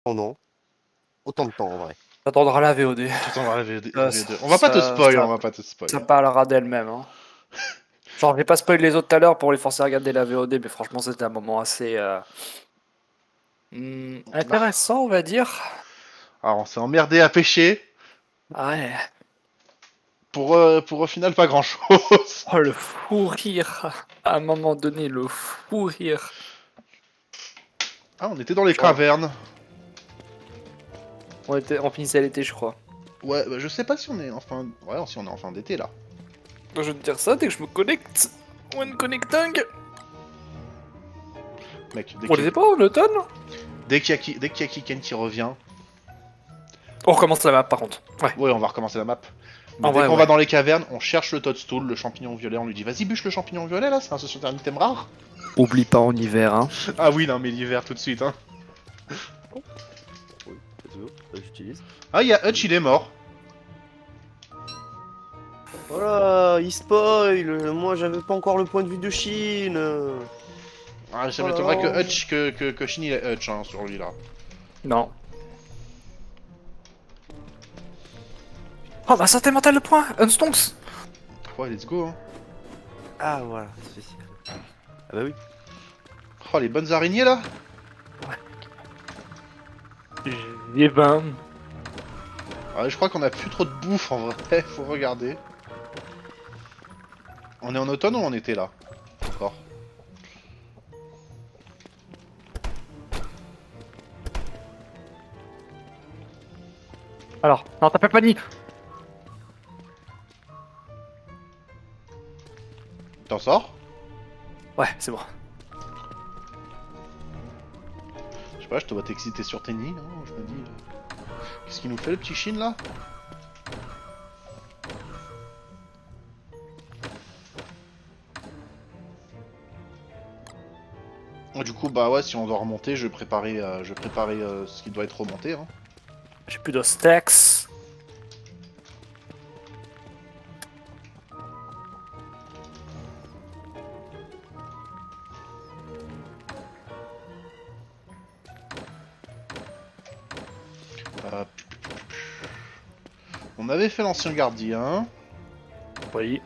Oh non. Autant de temps en vrai. T'attendras la VOD. Attends, on va Ça- on va pas te ça- spoil, ça- on va pas te spoil. Ça parlera d'elle-même. Hein. Genre, j'ai pas spoilé les autres tout à l'heure pour les forcer à regarder la VOD, mais franchement, c'était un moment assez intéressant, on va dire. Alors, on s'est emmerdé à pêcher Ouais. pour au final pas grand chose. Oh, le fou rire. À un moment donné, le fou rire. Ah, on était dans les Genre. cavernes. On finissait l'été, je crois. Ouais, bah, je sais pas si on est en fin. Ouais, si on est en fin d'été là. Je vais te dire ça dès que je me connecte. One connecting. Mec, On les est pas en automne? dès qu'il y a Kiken qui revient, On recommence la map par contre. Ouais. ouais, on va recommencer la map. Mais En dès vrai, qu'on ouais. va dans les cavernes, on cherche le toadstool, le champignon violet, on lui dit vas-y bûche le champignon violet là, c'est un item rare. Oublie pas en hiver, hein. Ah oui, non mais l'hiver tout de suite hein. Oui, j'utilise. Ah, il y a Hutch, il est mort. Voilà, il spoil. Moi, j'avais pas encore le point de vue de Chine. Ah, ça Oh là m'étonnerait que là. Hutch, que Shin il est Hutch hein, sur lui là. Non. Oh bah santé mentale le point. Unstonks. Ouais, let's go hein. Ah, voilà, spécial. Ah bah oui. Oh, les bonnes araignées là. J'ai 20. Ah, je crois qu'on a plus trop de bouffe en vrai, faut regarder. On est en automne ou en été là? Encore. Alors, non, t'as pas ni. T'en sors? Ouais, c'est bon. Je sais pas, je te vois t'exciter sur tes nids, hein, je me dis... Qu'est-ce qu'il nous fait le petit Shin là? Du coup, bah ouais, si on doit remonter, je vais préparer ce qui doit être remonté. Hein. J'ai plus de stacks. Euh, On avait fait l'ancien gardien. Oui.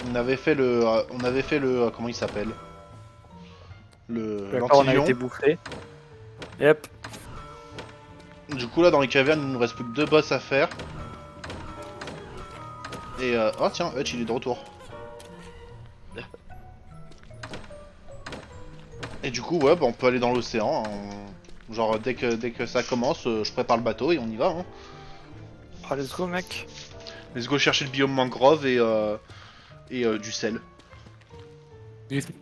On avait fait comment il s'appelle? D'accord, on a L'antilion. été bouffé. Yep. Du coup, là, dans les cavernes, il nous reste plus que 2 boss à faire. Et oh tiens, Hutch, il est de retour. Et du coup, ouais, bah, on peut aller dans l'océan. Hein. Genre, dès que ça commence, je prépare le bateau et on y va. Hein. Oh, let's go, mec. Let's go chercher le biome mangrove et du sel. Du sel.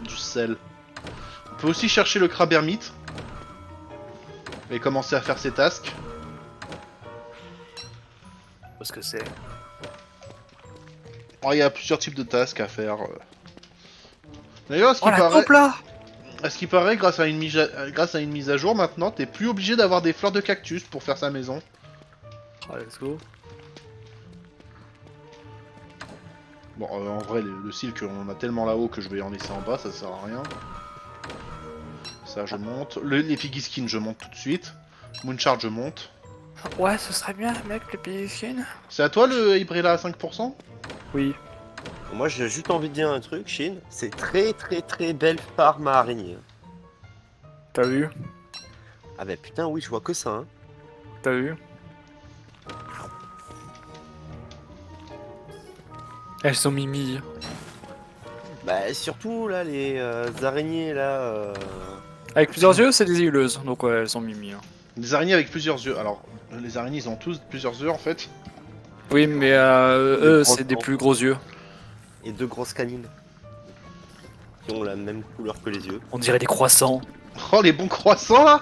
Du sel. On peut aussi chercher le crabe ermite. Et commencer à faire ses tasks. Parce que c'est. Oh, il y a plusieurs types de tasks à faire. D'ailleurs, Oh la taupe là. à ce qui paraît, grâce à une mise à jour maintenant, t'es plus obligé d'avoir des fleurs de cactus pour faire sa maison. Oh, let's go. Bon, en vrai, le silk, on a tellement là-haut que je vais en laisser en bas, ça sert à rien. Ça, je monte. Les piggy skins, je monte tout de suite. Moonshard, je monte. Ouais, ce serait bien, mec, le pillskin. C'est à toi le Hybrilla à 5%? Oui. Moi, j'ai juste envie de dire un truc, Chine. C'est très belle farm à araignées. T'as vu? Ah bah putain, oui, je vois que ça. Hein. T'as vu? Elles sont mimi. Bah surtout là, les araignées là. Avec plusieurs yeux, c'est des huileuses. Donc ouais, elles sont mimi. Hein. Des araignées avec plusieurs yeux. Alors, les araignées, ils ont tous plusieurs yeux en fait. Oui, mais eux, c'est des plus gros yeux. Et 2 grosses canines. Qui ont la même couleur que les yeux. On dirait des croissants. Oh, les bons croissants là!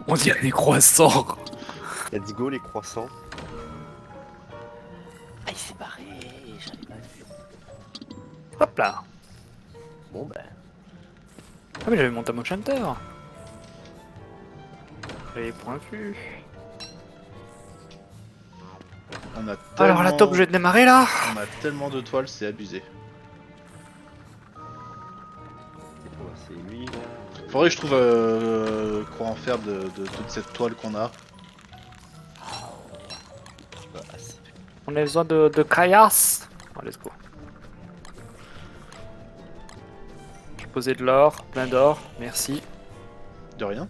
On dirait des croissants. Let's go les croissants. Ah, il s'est barré, j'avais pas vu. Hop là. Bon bah. Ah mais j'avais mon Tam Enchanter. J'avais point vue. On a Alors la taupe, je vais démarrer là. On a tellement de toiles, c'est abusé. C'est lui là. Faudrait que je trouve quoi en faire de toute cette toile qu'on a. Bah, c'est- On a besoin de caillasse. Bon, let's go. Je vais poser de l'or, plein d'or, merci. De rien.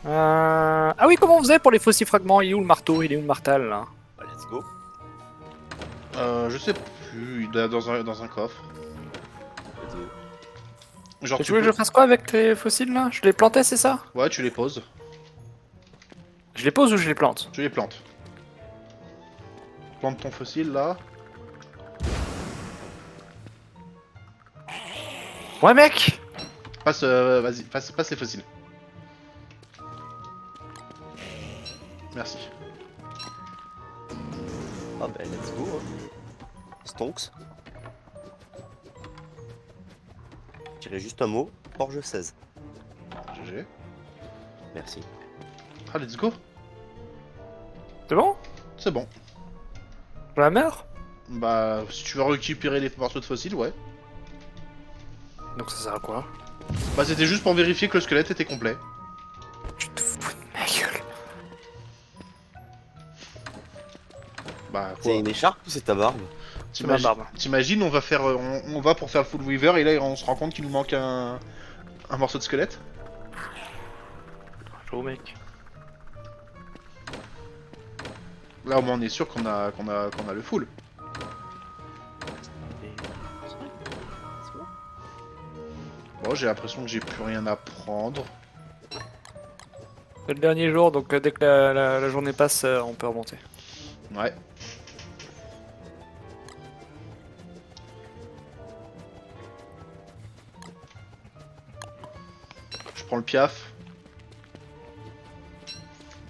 Ah oui, comment on faisait pour les fossiles fragments? Il est où le marteau? Il est où le martal là? bah, let's go. Je sais plus, il doit être dans un coffre. Let's go. Genre Tu veux que je fasse quoi avec les fossiles là? Je les plantais, c'est ça? Ouais, tu les poses. Je les pose ou je les plante? Tu les plantes. Plante ton fossile là. Ouais mec! Passe, vas-y, passe les fossiles. Merci. Ah bah let's go. Hein. Stonks. Je dirais juste un mot. Forge 16. GG. Merci. Ah, let's go. C'est bon? C'est bon. Je la meurs? Bah, si tu veux récupérer les morceaux de fossiles, ouais. Donc ça sert à quoi? Bah, c'était juste pour vérifier que le squelette était complet. Tu te fous de ma gueule. Bah, quoi. C'est une écharpe ou c'est ta barbe? C'est ma barbe. T'imagines, on va faire, on va pour faire le full weaver et là on se rend compte qu'il nous manque un morceau de squelette. Chaud mec. Là au moins on est sûr qu'on a le full. Bon, j'ai l'impression que j'ai plus rien à prendre. C'est le dernier jour, donc dès que la journée passe, on peut remonter. Ouais. Je prends le piaf.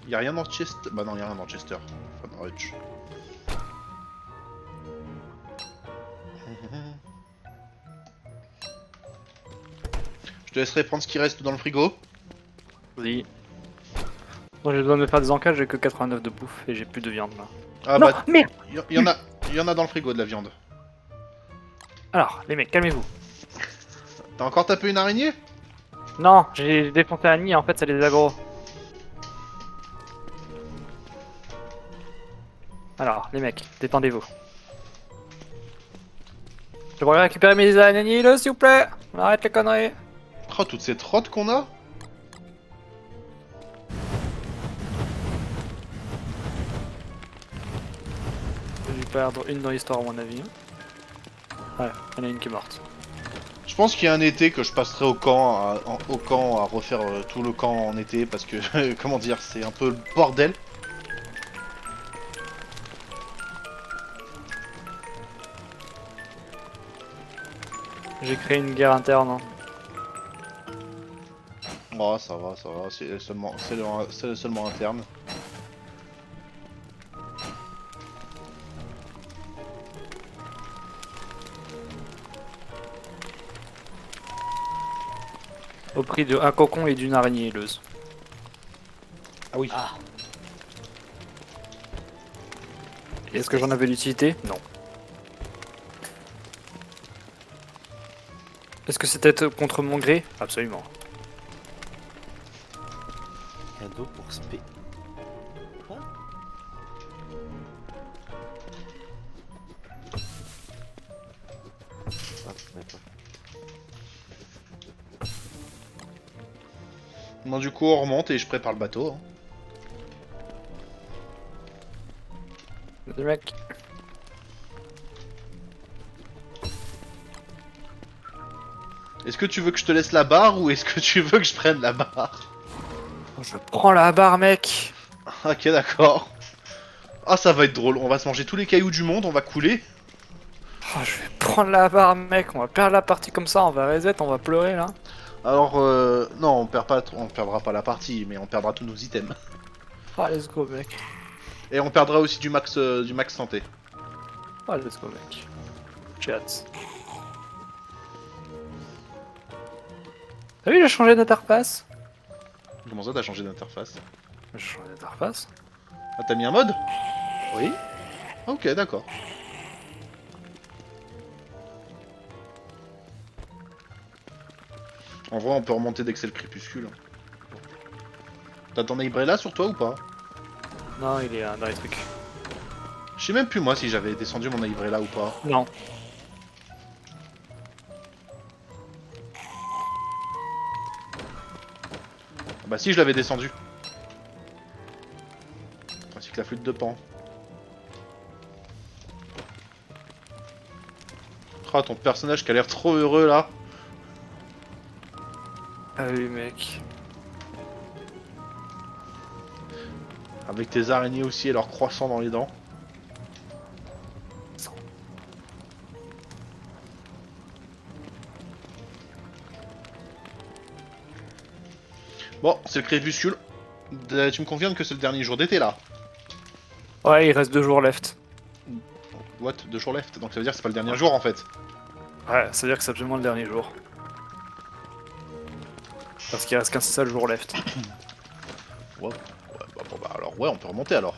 Y'a rien dans Chester. Bah non, y'a rien dans Chester. Enfin, dans Hutch. Je te laisserai prendre ce qui reste dans le frigo. Oui. Bon, j'ai besoin de faire des encages, j'ai que 89 de bouffe et j'ai plus de viande là. Ah Non, bah, merde! y en a dans le frigo de la viande. Alors, les mecs, calmez-vous. T'as encore tapé une araignée? Non, j'ai défoncé un nid, en fait, c'est les agros. Alors, les mecs, détendez-vous. Je pourrais récupérer mes araignées, là, s'il vous plaît. On arrête les conneries. Oh, toute cette rotte qu'on a? J'ai dû perdre une dans l'histoire, à mon avis. Ouais, il y en a une qui est morte. Je pense qu'il y a un été que je passerai au camp, à refaire tout le camp en été parce que, comment dire, c'est un peu le bordel. J'ai créé une guerre interne. Hein. Oh, ça va, c'est seulement interne. Au prix de un cocon et d'une araignée aileuse. Ah oui. Ah. Est-ce que j'en avais l'utilité? Non. Est-ce que c'était contre mon gré? Absolument. Cadeau pour spé. Quoi? Ah, d'accord. Bon, du coup, on remonte et je prépare le bateau. Hein. Les mecs. Est-ce que tu veux que je te laisse la barre ou est-ce que tu veux que je prenne la barre? Je prends la barre, mec. Ok, d'accord. Ah, ça va être drôle. On va se manger tous les cailloux du monde, on va couler. Oh, je vais prendre la barre, mec. On va perdre la partie comme ça. On va reset, on va pleurer là. Alors, non, on perdra pas la partie, mais on perdra tous nos items. Ah, let's go, mec. Et on perdra aussi du max santé. Ah, let's go, mec. Chat. T'as vu, j'ai changé d'interface? Comment ça, t'as changé d'interface? J'ai changé d'interface? Ah, t'as mis un mode? Oui. Ok, d'accord. En vrai, on peut remonter dès que c'est le crépuscule. T'as ton Ibrella sur toi ou pas? Non, il est dans les trucs. Je sais même plus moi si j'avais descendu mon Ibrella ou pas. Non. Ah bah si, je l'avais descendu. Ainsi que la flûte de Pan. Ah, ton personnage qui a l'air trop heureux là. Ah oui, mec. Avec tes araignées aussi et leurs croissants dans les dents. Bon, c'est le crépuscule. Tu me confirmes que c'est le dernier jour d'été là? Ouais, il reste 2 jours left. What? 2 jours left. Donc ça veut dire que c'est pas le dernier jour en fait. Ouais, ça veut dire que c'est absolument le dernier jour. Parce qu'il reste qu'un seul jour left. Ouais, bon bah alors ouais, on peut remonter alors.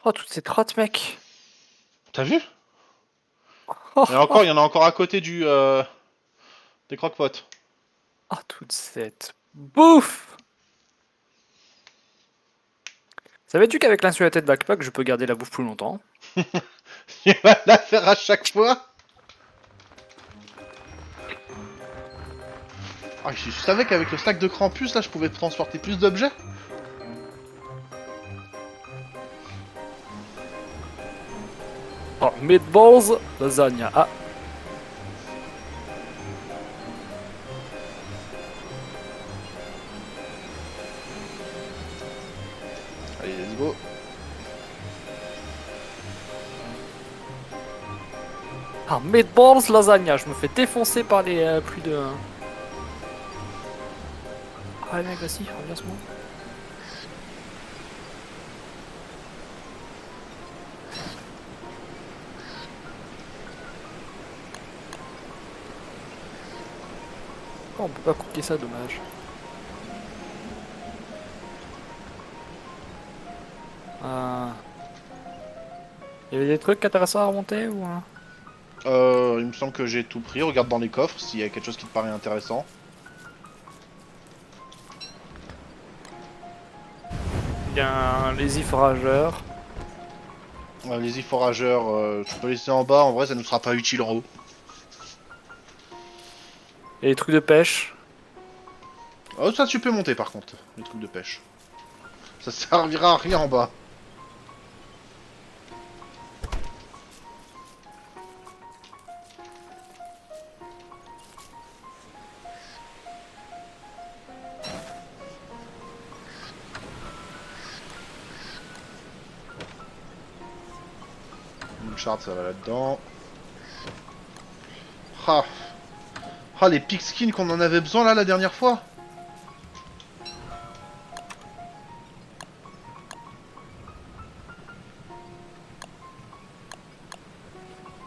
Oh, toutes ces trottes, mec. T'as vu? Oh, Il y en a encore à côté du des croque-potes. oh, toute cette bouffe. Savais-tu qu'avec l'insulaté de backpack, je peux garder la bouffe plus longtemps? Il va la faire à chaque fois. Ah, je savais qu'avec le stack de Krampus là, je pouvais transporter plus d'objets. Oh, meatballs, lasagna. Ah, Allez, let's go. ah, meatballs, lasagna. Je me fais défoncer par les plus de... Ah, mec, vas-y, reviens-moi. Oh, on peut pas couper ça, dommage. Ah. Il y avait des trucs intéressants à remonter ou... Il me semble que j'ai tout pris. Regarde dans les coffres s'il y a quelque chose qui te paraît intéressant. Il y a un lazy forageur. Les forageurs, tu peux laisser en bas. En vrai, ça nous sera pas utile en haut. Et les trucs de pêche. Oh, ça tu peux monter par contre, les trucs de pêche. Ça servira à rien en bas. Une charte, ça va là-dedans. Ah. Ah, les pigskin qu'on en avait besoin là la dernière fois.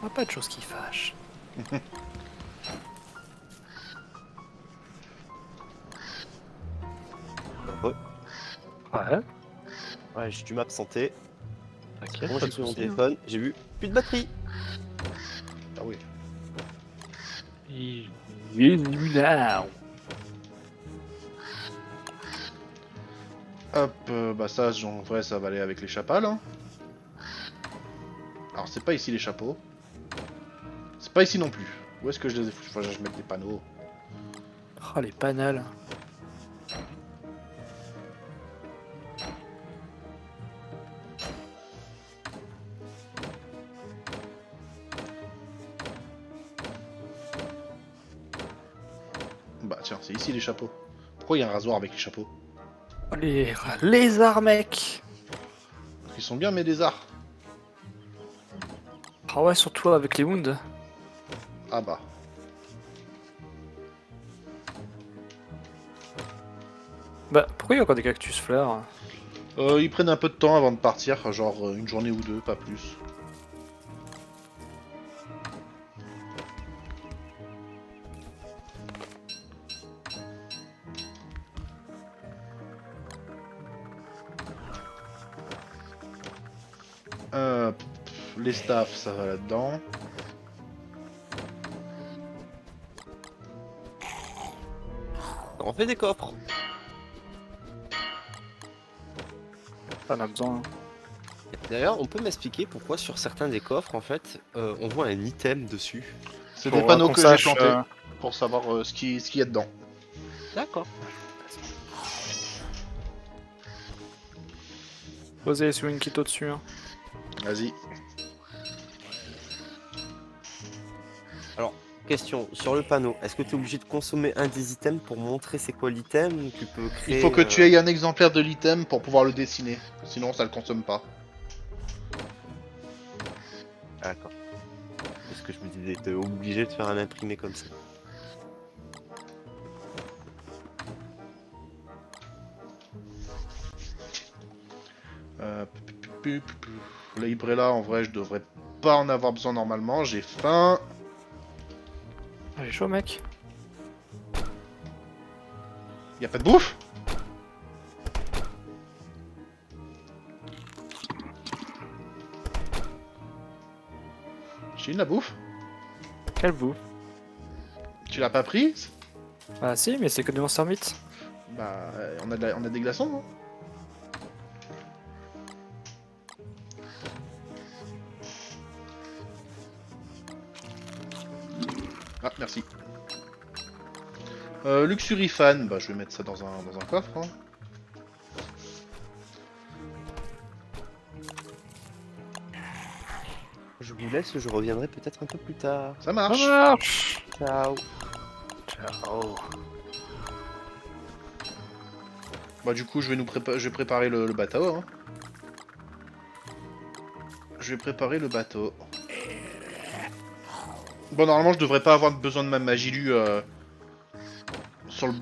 Ah, pas de choses qui fâchent. Ouais, Ouais. ouais, j'ai dû m'absenter. T'inquiète, Bon, pas j'ai de pris mon soucis, téléphone, j'ai vu plus de batterie. Ah oui. Now. Hop, bah ça, en vrai, ça va aller avec les chapales. Hein. Alors, c'est pas ici les chapeaux. C'est pas ici non plus. Où est-ce que je les ai foutus? Faut que je mette des panneaux. Oh, les panels. Bah tiens, c'est ici les chapeaux. Pourquoi il y a un rasoir avec les chapeaux? Oh, les lézards, mec. Ils sont bien mes lézards. Ah ouais, surtout avec les wounds. Ah bah. Bah, pourquoi il y a encore des cactus fleurs? Ils prennent un peu de temps avant de partir, genre une journée ou deux, pas plus. Les staffs, ça va là-dedans. On fait des coffres. On a besoin. D'ailleurs, on peut m'expliquer pourquoi sur certains des coffres, en fait, on voit un item dessus. C'est Pour, des panneaux qu'on que j'ai sache, plantés pour savoir ce qu'il y a dedans. D'accord. Posez les Swing au-dessus. Hein. Vas-y. Question, sur le panneau, est-ce que tu es obligé de consommer un des items pour montrer c'est quoi l'item ou tu peux créer... Il faut que tu aies un exemplaire de l'item pour pouvoir le dessiner. Sinon, ça le consomme pas. D'accord. Parce que je me disais, t'es obligé de faire un imprimé comme ça. La Librella, en vrai, je devrais pas en avoir besoin normalement. J'ai faim. Ah, j'ai chaud, mec. Y a pas de bouffe? J'ai une la bouffe? Quel bout? Tu l'as pas prise? Bah si, mais c'est que du Monster Meat. Bah, on a des glaçons, non? Ah, merci. Luxury Fan, bah je vais mettre ça dans un coffre. Hein. Je vous laisse, je reviendrai peut-être un peu plus tard. Ça Ça marche. marche. Ciao. Ciao. Bah du coup je vais préparer le bateau. Hein. Je vais préparer le bateau. Bon normalement je devrais pas avoir besoin de ma Magilus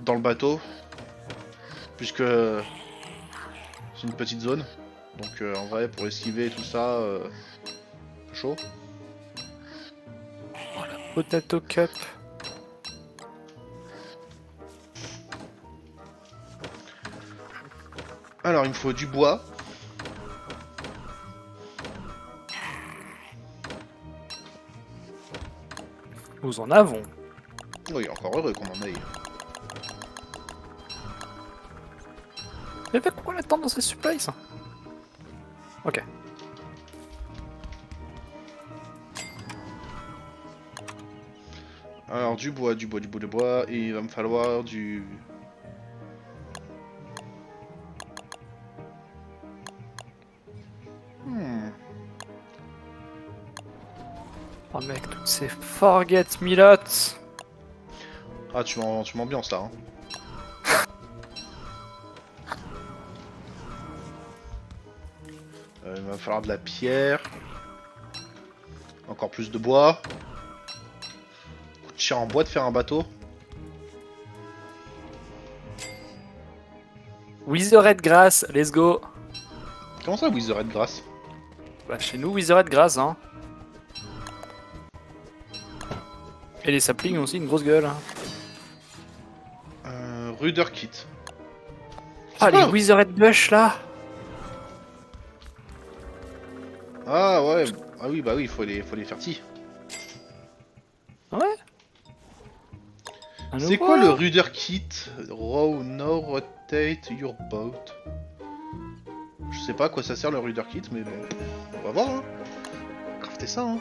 dans le bateau. Puisque c'est une petite zone. Donc en vrai pour esquiver tout ça, chaud. Potato Cup. Alors il me faut du bois. Nous en avons. Oui, encore heureux qu'on en ait. Mais pourquoi l'attendre dans ces supplies ça? Ok. Alors du bois, du bois, et il va me falloir du... Oh mec, toutes ces forget me lots. Ah tu m'ambiances là. Hein. Il va me falloir de la pierre. Encore plus de bois. Coûte cher en bois de faire un bateau. Wizard Grass, let's go. Comment ça, Wizard Grass? Bah chez nous, Wizard Grass, hein. Et les saplings ont aussi une grosse gueule. Hein. Ruder Kit. Ah, les Ah. Wizard Bush là. Ah ouais, ah oui, bah oui, il faut les fertir. Ouais. Un C'est nouveau, quoi le là. Ruder Kit? Row no rotate your boat. Je sais pas à quoi ça sert le Ruder Kit, mais on va voir. Hein. Crafter ça. Hein.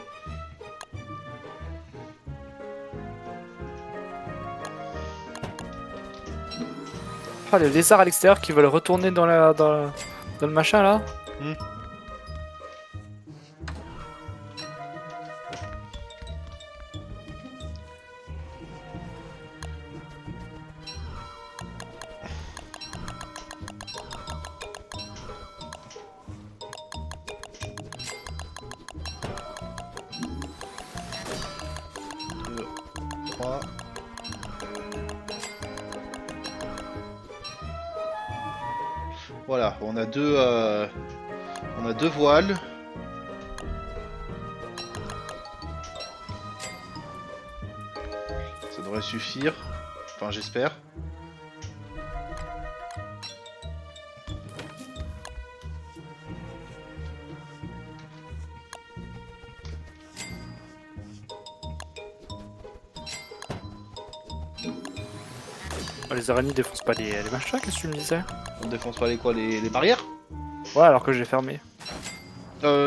Ah, les lézards à l'extérieur qui veulent retourner dans le machin là. Deux, trois. Voilà, on a deux voiles. Ça devrait suffire. Enfin, j'espère. Les araignées défoncent pas les machins, qu'est-ce que tu me disais? On défonce pas les quoi, les barrières? Ouais, alors que j'ai fermé.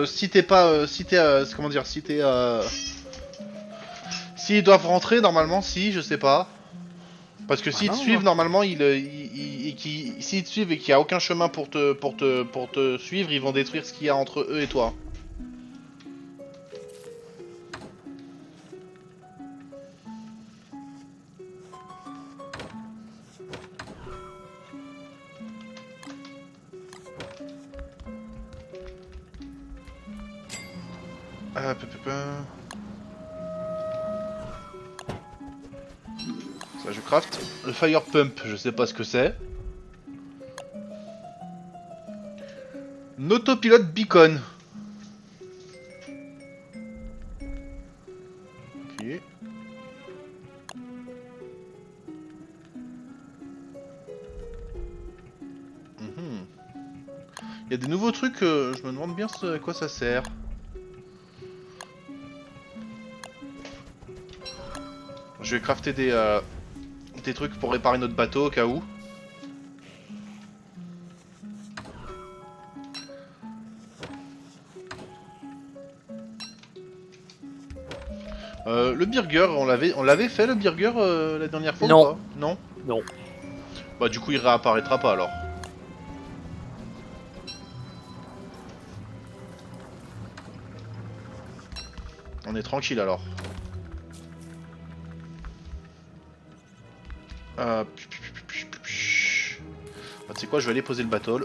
Si t'es pas... si t'es... comment dire? Si t'es... S'ils doivent rentrer, normalement, si, je sais pas. Parce que s'ils te non, suivent, moi. normalement, s'ils te suivent et qu'il y a aucun chemin pour te suivre, ils vont détruire ce qu'il y a entre eux et toi. Ça, je craft. Le fire pump, je sais pas ce que c'est. Autopilote beacon. Ok. Il y a des nouveaux trucs, je me demande bien à quoi ça sert. Je vais crafter des trucs pour réparer notre bateau au cas où. Le burger, on l'avait fait le burger la dernière fois Non. ou pas? Non. Non. Bah du coup il réapparaîtra pas alors. On est tranquille alors. Ah, tu sais quoi, je vais aller poser le bateau.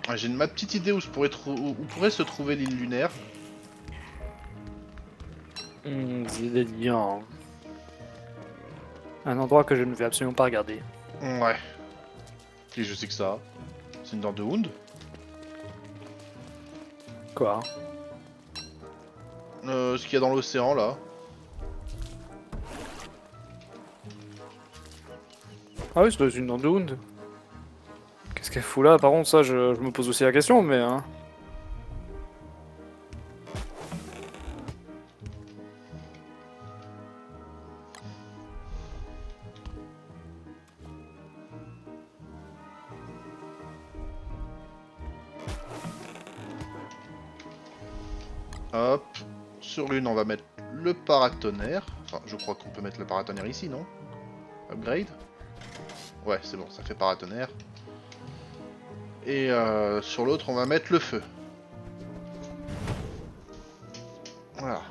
Ah, j'ai ma petite idée où pourrait se trouver l'île lunaire. C'est bien. Un endroit que je ne vais absolument pas regarder. Ouais. Et je sais que ça. C'est une dent de Hound. Quoi? Ce qu'il y a dans l'océan là. Ah oui, c'est une Nandound. Qu'est-ce qu'elle fout là? Par contre, ça, je me pose aussi la question, mais... Hein. Hop. Sur l'une, on va mettre le paratonnerre. Enfin, je crois qu'on peut mettre le paratonnerre ici, non? Upgrade. Ouais, c'est bon, ça fait paratonnerre. Et sur l'autre, on va mettre le feu. Voilà.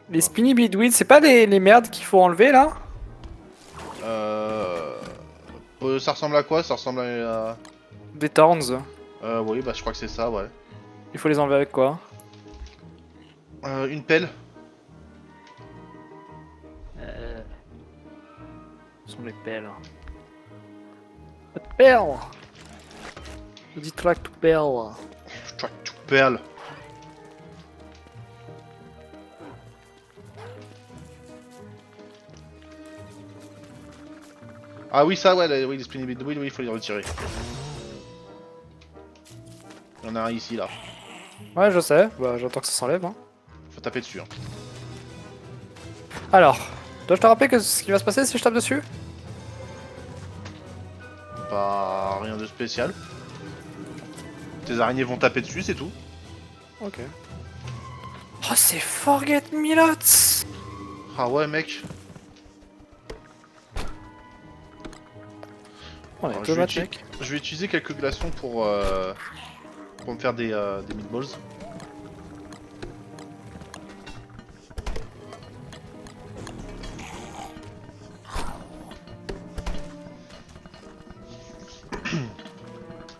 Les Spinny Bidweed, c'est pas les merdes qu'il faut enlever, là? Ça ressemble à quoi? Ça ressemble à... Des Thorns. Oui, bah je crois que c'est ça, ouais. Il faut les enlever avec quoi? Une pelle. Ce sont les pelles. Pas de perles! Dis-toi que perles. Je crois que tu perles. Ah oui, ça, ouais, oui, les spinny bits, oui, il faut les retirer. Il y en a un ici, là. Ouais, je sais. Bah, j'entends que ça s'enlève. Hein. Faut taper dessus. Hein. Alors, dois-je te rappeler que ce qui va se passer si je tape dessus? Pas rien de spécial. Tes araignées vont taper dessus, c'est tout. Ok. Oh, c'est Forget Me Lots! Ah ouais, mec. Oh, les Alors, tomates, mec. je vais utiliser quelques glaçons pour me faire des meatballs.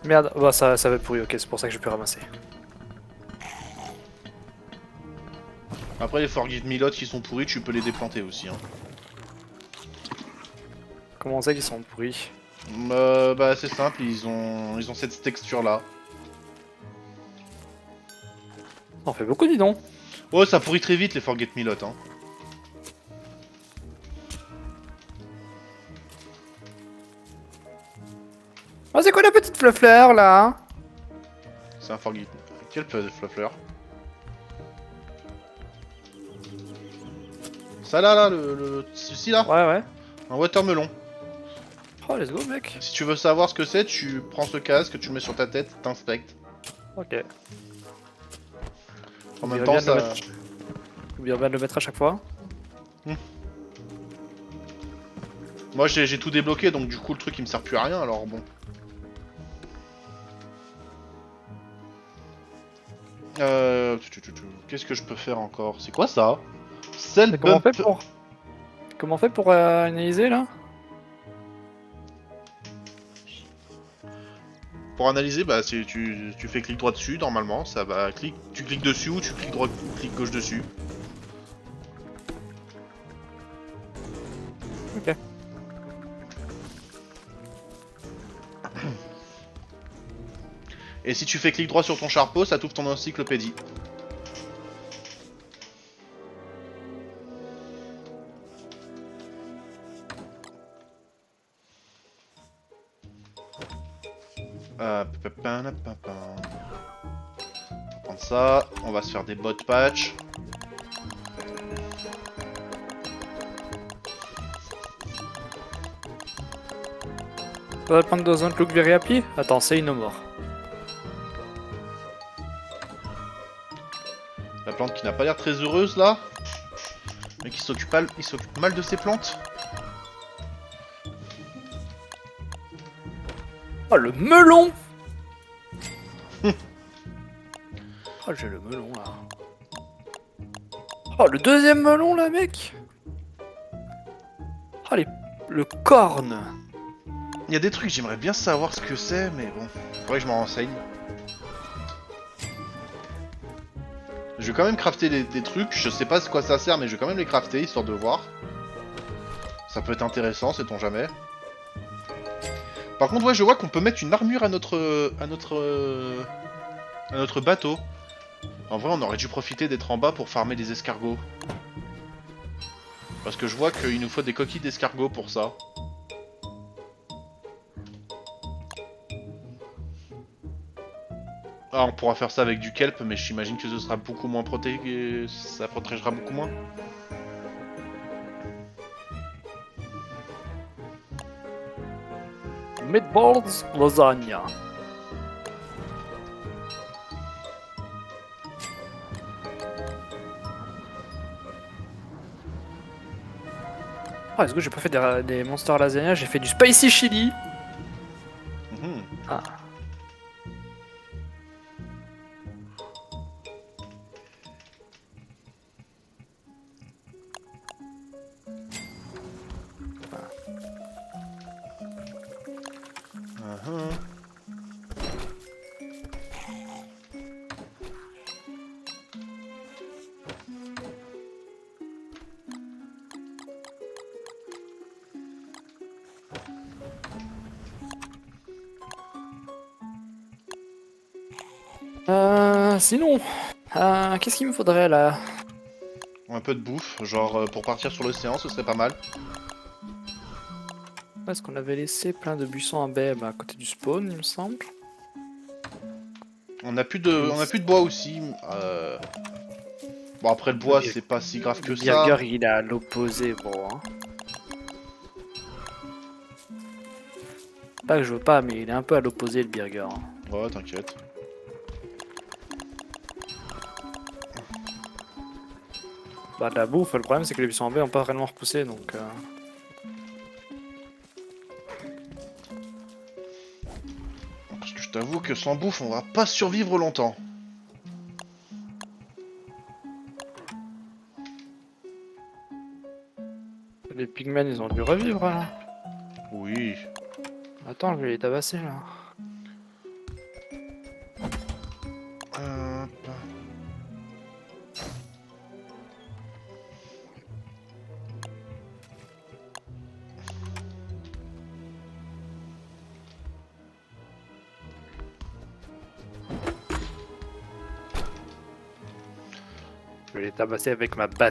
Merde, bah ça va être pourri, ok, c'est pour ça que j'ai pu ramasser. Après les Forget Me Lot qui sont pourris, tu peux les déplanter aussi. Hein. Comment on sait qu'ils sont pourris? Bah c'est simple, ils ont cette texture là. On fait beaucoup, dis donc. Oh, ça pourrit très vite les Forget Me Lot. Hein. Ah, c'est quoi la petite fluffler là hein. C'est un forget. Quel fluffler? Ça là, celui-ci là? Ouais, ouais. Un watermelon. Oh, let's go, mec. Si tu veux savoir ce que c'est, tu prends ce casque, tu le mets sur ta tête, t'inspectes. Ok. En même temps, ça... Oublie bien de le mettre à chaque fois. Moi j'ai tout débloqué, donc du coup le truc il me sert plus à rien, alors bon. Qu'est-ce que je peux faire encore? C'est quoi ça? Cell Comment on bump... fait pour... Comment on fait pour analyser, là? Pour analyser, bah tu fais clic droit dessus, normalement, ça va... Tu cliques dessus ou tu cliques droit ou cliques gauche dessus. Ok. Et si tu fais clic droit sur ton charpeau, ça t'ouvre ton encyclopédie. On va prendre ça, on va se faire des bot patch. Ça va prendre doesn't look very happy? Attends, c'est no more. La plante qui n'a pas l'air très heureuse là. Mais qui s'occupe mal de ses plantes. Oh, le melon! Oh, j'ai le melon, là. Oh, le deuxième melon, là, mec! Oh, le corne! Il y a des trucs, j'aimerais bien savoir ce que c'est, mais bon, faudrait que je m'en renseigne. Je vais quand même crafter des trucs, je sais pas à quoi ça sert, mais je vais quand même les crafter, histoire de voir. Ça peut être intéressant, sait-on jamais. Par contre, ouais, je vois qu'on peut mettre une armure à notre bateau. En vrai, on aurait dû profiter d'être en bas pour farmer des escargots. Parce que je vois qu'il nous faut des coquilles d'escargots pour ça. Ah, on pourra faire ça avec du kelp, mais j'imagine que ce sera beaucoup moins protégé, ça protégera beaucoup moins. Meatballs lasagna. Ah, est-ce que j'ai pas fait des monster lasagna? J'ai fait du spicy chili. Mhm. Ah. Mhm. Sinon, qu'est-ce qu'il me faudrait là? Un peu de bouffe, genre pour partir sur l'océan, ce serait pas mal. Est-ce qu'on avait laissé plein de buissons à baie à côté du spawn, il me semble? On a plus de bois aussi. Bon après le bois, Le c'est pas si grave que Le ça. burger, il est à l'opposé, bro. Hein. Pas que je veux pas, mais il est un peu à l'opposé, le burger. Hein. Ouais, t'inquiète. Bah, de la bouffe, le problème c'est que les buissons en baie ont pas réellement repoussé, donc... Parce que je t'avoue que sans bouffe, on va pas survivre longtemps. Les pigmen, ils ont dû revivre, là. Oui. Attends, je vais les tabasser, là. Hop. Je vais les tabasser avec ma bat.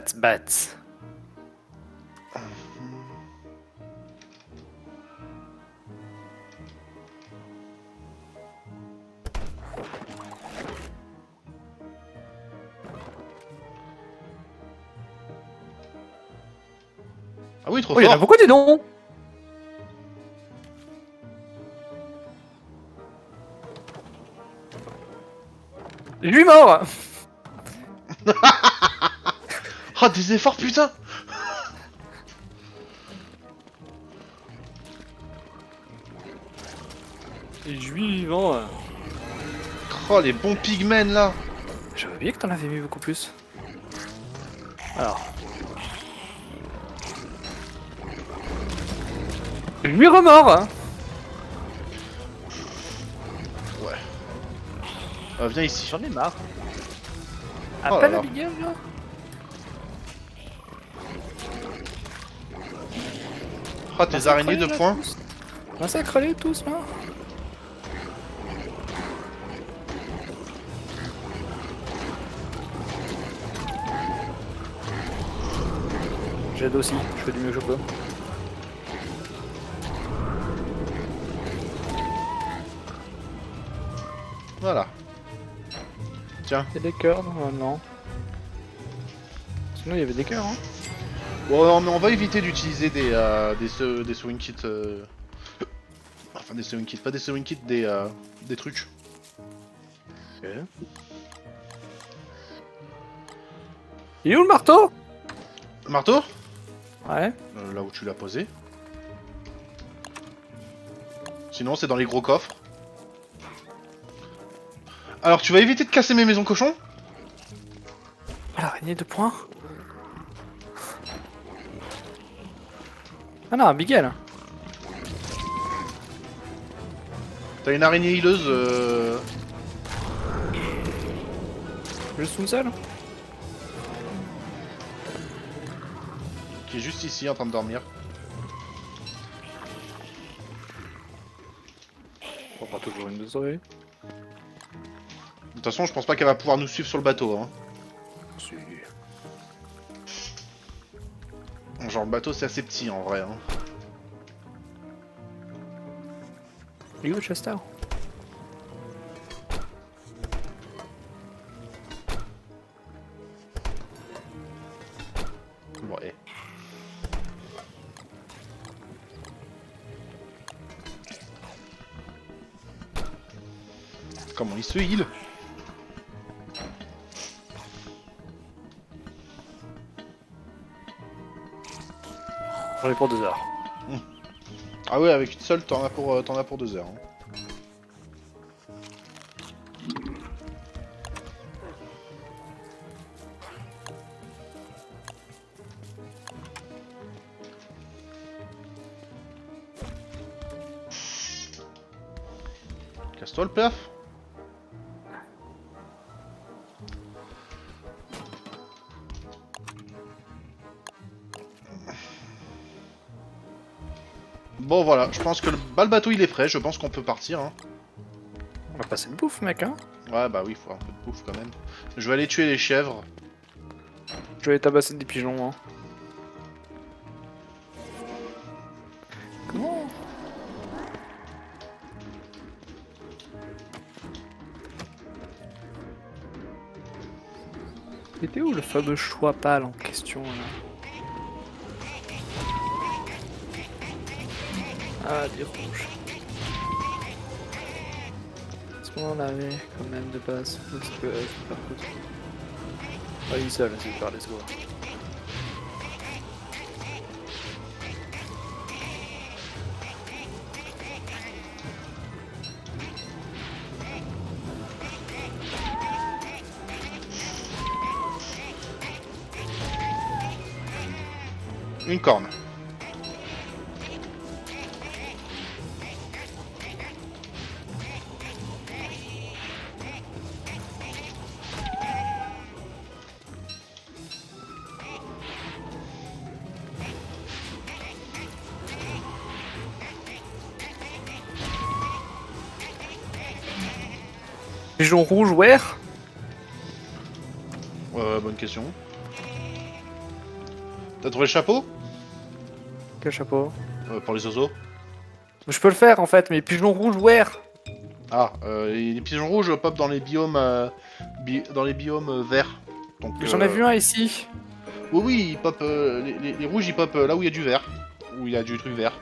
oui, trop Oh, il y en a fort. beaucoup, dis donc. 8 morts. Ah, des efforts, putain. Et 8 vivants. Oh, les bons pigmen là. J'avais oublié que t'en avais mis beaucoup plus. Alors. 8 remords. Ouais. Viens ici. J'en ai marre. Oh là Appelle là. Abigail, là. Oh, tes araignées de points. Massacre-les tous, là. J'aide aussi, je fais du mieux que je peux. Voilà. Tiens. Il y a des cœurs normalement. Sinon il y avait des cœurs, hein. Bon, mais on va éviter d'utiliser des sewing kits. Enfin, des sewing kits, pas des sewing kits, des trucs. Ok. Il est où le marteau? Marteau Ouais. Là où tu l'as posé. Sinon, c'est dans les gros coffres. Alors, tu vas éviter de casser mes maisons cochons? Ah, l'araignée de points. Ah non, Miguel. T'as une araignée hileuse. Juste une seule. Qui est juste ici en train de dormir. On prend toujours une de oreilles. De toute façon, je pense pas qu'elle va pouvoir nous suivre sur le bateau. Hein. Si. Genre, le bateau, c'est assez petit en vrai. Hein. Il est où Chester? Bon, eh. Comment il se heal? J'en ai pour 2 heures. Ah ouais, avec une seule, t'en as pour 2 heures. Hein. Casse-toi le paf. Bon voilà, je pense que le bateau il est prêt, je pense qu'on peut partir. Hein. On va passer le bouffe, mec, hein. Ouais bah oui, faut un peu de bouffe quand même. Je vais aller tuer les chèvres. Je vais aller tabasser des pigeons, hein. Comment? C'était où le fameux choix pâle en question, là? Ah, des rouges. Est-ce qu'on en avait quand même de base? Ou est-ce que c'est pas cool? Ah, il est seul, c'est super, let's go. Une corne. Pigeon rouge, where? Bonne question. T'as trouvé le chapeau? Quel chapeau? Pour les oiseaux. Je peux le faire en fait, mais pigeon rouge, where? Ah, les pigeons rouges pop dans les biomes, verts. Donc, J'en ai vu un ici. Oui, oui, ils pop, les rouges ils pop là où il y a du vert. Où il y a du truc vert.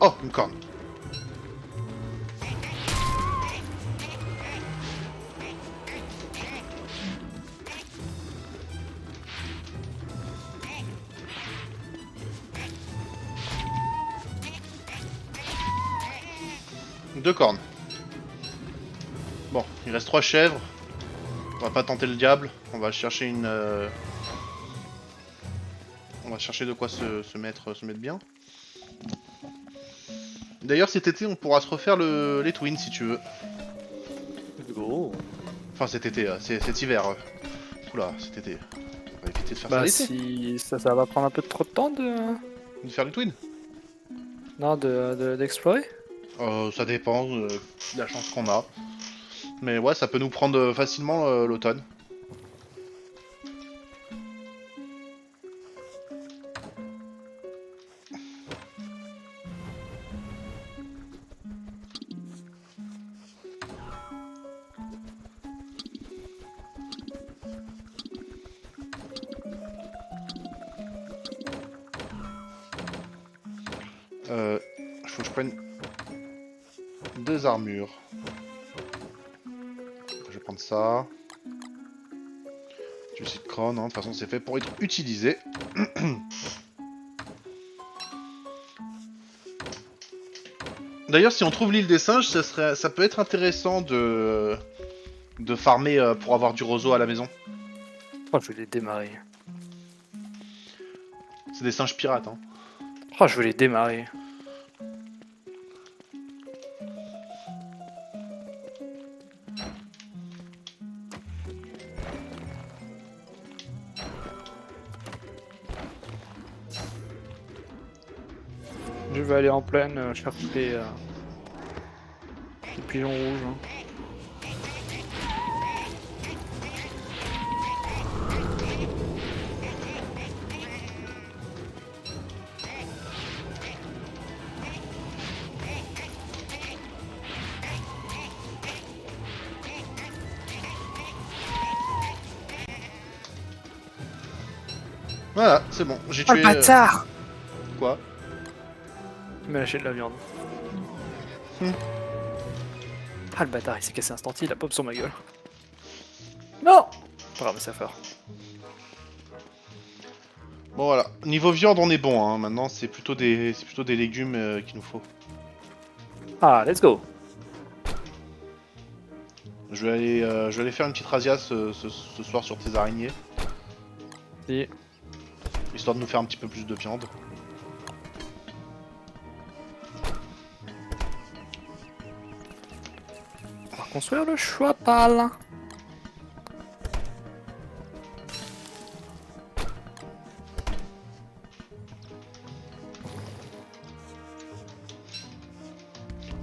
Oh, une corne. Deux cornes. Bon, il reste 3 chèvres. On va pas tenter le diable. On va chercher une... On va chercher de quoi se mettre bien. D'ailleurs, cet été, on pourra se refaire les twins si tu veux. Let's go. Enfin, cet été, cet hiver. Oula, cet été. On va éviter de faire ça Bah l'été. si ça va prendre un peu trop de temps De faire les twins. Non, d'explorer. Ça dépend de la chance qu'on a. Mais ouais, ça peut nous prendre facilement l'automne. Faut que je prenne 2 armures. Je vais prendre ça. Du site crâne, hein. De toute façon c'est fait pour être utilisé. D'ailleurs, si on trouve l'île des singes, ça peut être intéressant de farmer pour avoir du roseau à la maison. Oh, je vais les démarrer. C'est des singes pirates, hein. Oh, je vais les démarrer. Je vais aller en plaine chercher les pigeons rouges. Hein. Voilà, c'est bon. J'ai Oh tué... le bâtard Quoi? Il m'a lâché de la viande. Hmm. Ah le bâtard, il s'est cassé un stanti, il a pop sur ma gueule. Non. Pas grave, c'est fort. Bon voilà. Niveau viande, on est bon, hein. Maintenant, c'est plutôt des légumes qu'il nous faut. Ah, let's go. Je vais aller faire une petite razzia ce soir sur tes araignées. Et Histoire de nous faire un petit peu plus de viande. on va construire le cheval.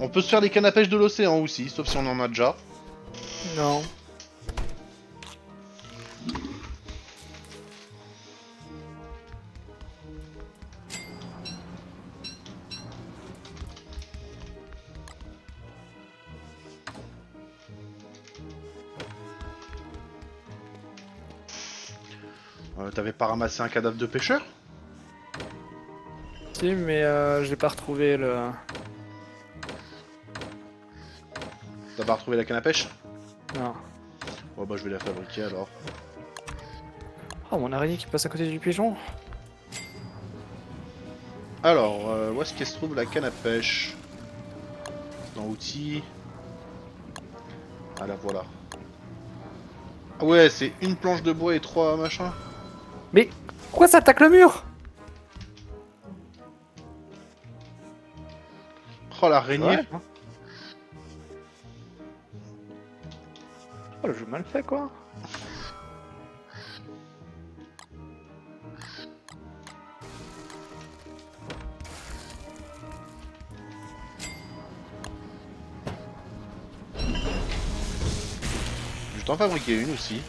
On peut se faire des cannes à pêche de l'océan aussi, sauf si on en a déjà. Non. T'avais pas ramassé un cadavre de pêcheur? Si, mais j'ai pas retrouvé le... T'as pas retrouvé la canne à pêche? Non. Ouais bah je vais la fabriquer alors. Oh, mon araignée qui passe à côté du pigeon. Alors, où est-ce qu'elle se trouve la canne à pêche? Dans outils. Ah la voilà. Ah ouais, c'est une planche de bois et 3 machins. Mais pourquoi ça attaque le mur? Oh l'araignée. Ouais. Oh, le jeu mal fait quoi. t'en fabriquer une aussi.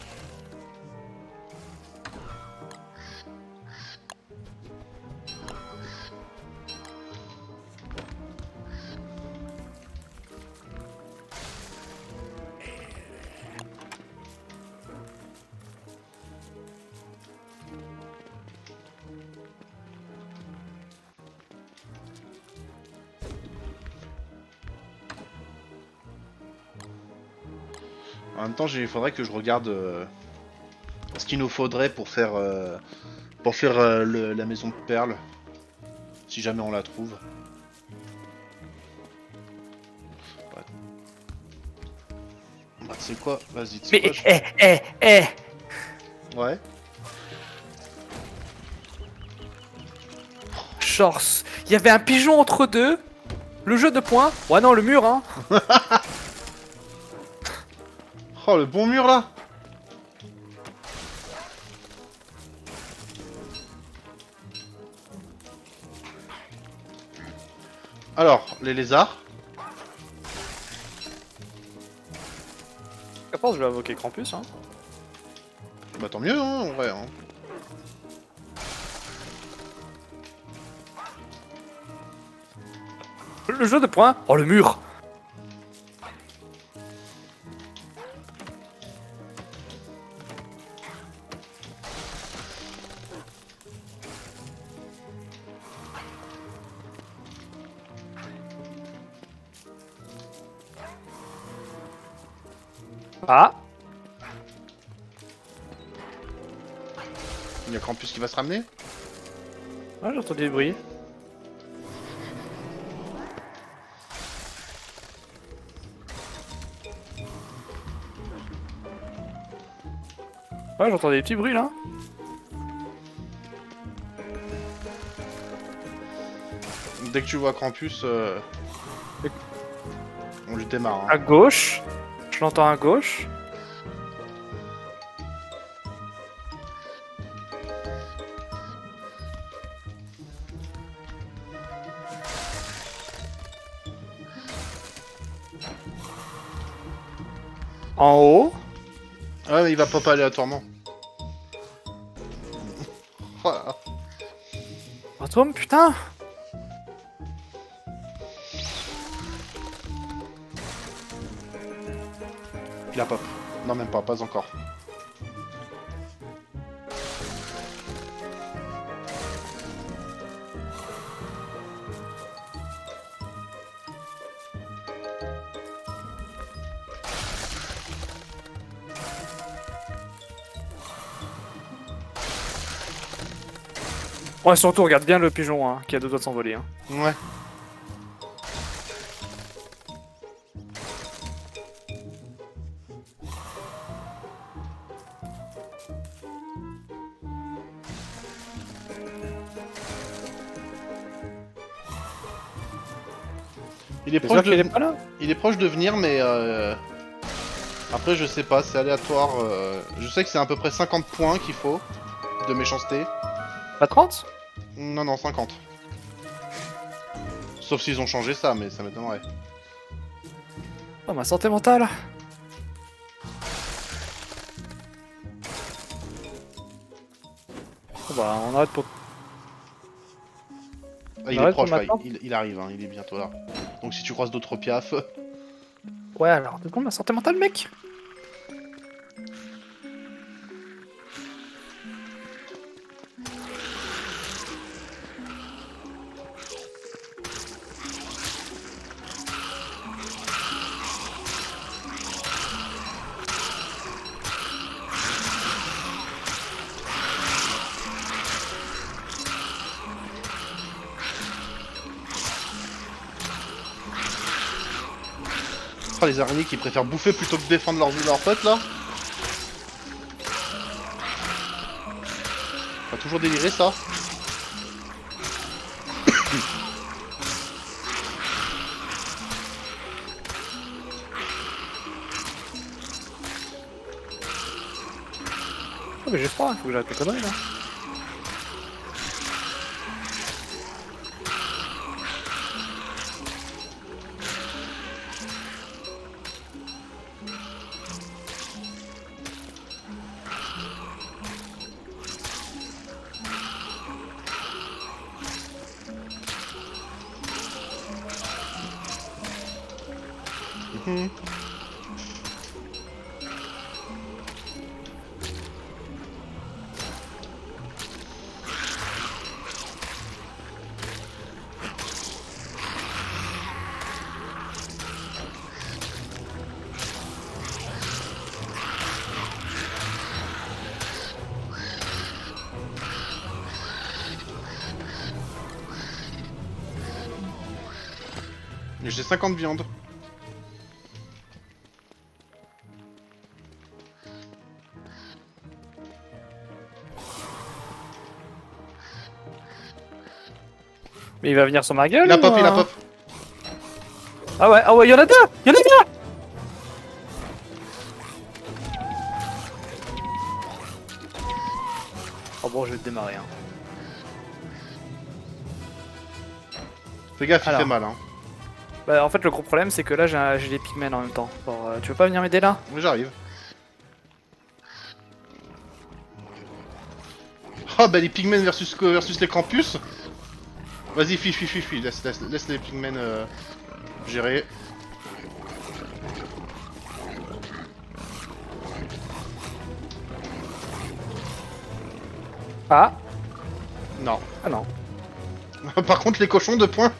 En même temps, il faudrait que je regarde ce qu'il nous faudrait pour faire, la maison de perles. Si jamais on la trouve. Ouais. Bah, tu sais quoi? Vas-y, tu sais Mais, quoi, Ouais. Genre, il y avait un pigeon entre deux. Le jeu de points. Ouais, non, le mur, hein. Oh, le bon mur là! Alors, les lézards. À force, je vais invoquer Krampus, hein. Bah tant mieux, hein, en vrai. Hein. Le jeu de points. Oh, le mur. Ah. Il y a Krampus qui va se ramener. Ah, j'ai entendu du bruit. Ouais, j'entends des petits bruits là. Dès que tu vois Krampus, on lui démarre. Hein. À gauche. Je l'entends à gauche. En haut. Ouais, mais il va pop aléatoirement. Voilà. Fantôme, putain. Il a pop. Non, même pas, pas encore. Ouais, surtout, regarde bien le pigeon hein, qui a deux doigts de s'envoler. Hein. Ouais. Il est, proche Qu'il est de... pas là. il est proche de venir, mais après je sais pas, c'est aléatoire. Je sais que c'est à peu près 50 points qu'il faut de méchanceté. Pas 30. Non, non, 50. Sauf s'ils ont changé ça, mais ça m'étonnerait. Oh, ma santé mentale. Oh, bah, on arrête pour... Ah, il Arrête est proche pour là, maintenant. il arrive, hein, il est bientôt là. Donc si tu croises d'autres piafs... Ouais, alors, de quoi ma santé mentale, mec? Oh, les araignées qui préfèrent bouffer plutôt que défendre leurs potes là. Ça a toujours déliré ça. Oh, mais j'ai froid, faut que j'arrête les conneries là. J'ai 50 viandes. Mais il va venir sur ma gueule Il a ou, pop, il a pop. Ah ouais, y'en a deux. Y'en a deux. Oh bon, je vais te démarrer. Hein. Fais gaffe, il Alors. fait mal. Hein. Bah, en fait, le gros problème, c'est que là, j'ai les pigmen en même temps. Alors, tu veux pas venir m'aider là? Mais j'arrive. Oh bah les pigmen versus les campus. Vas-y, fuis. Laisse les pigmen gérer. Ah. Non. Ah non. Par contre, les cochons, 2 points.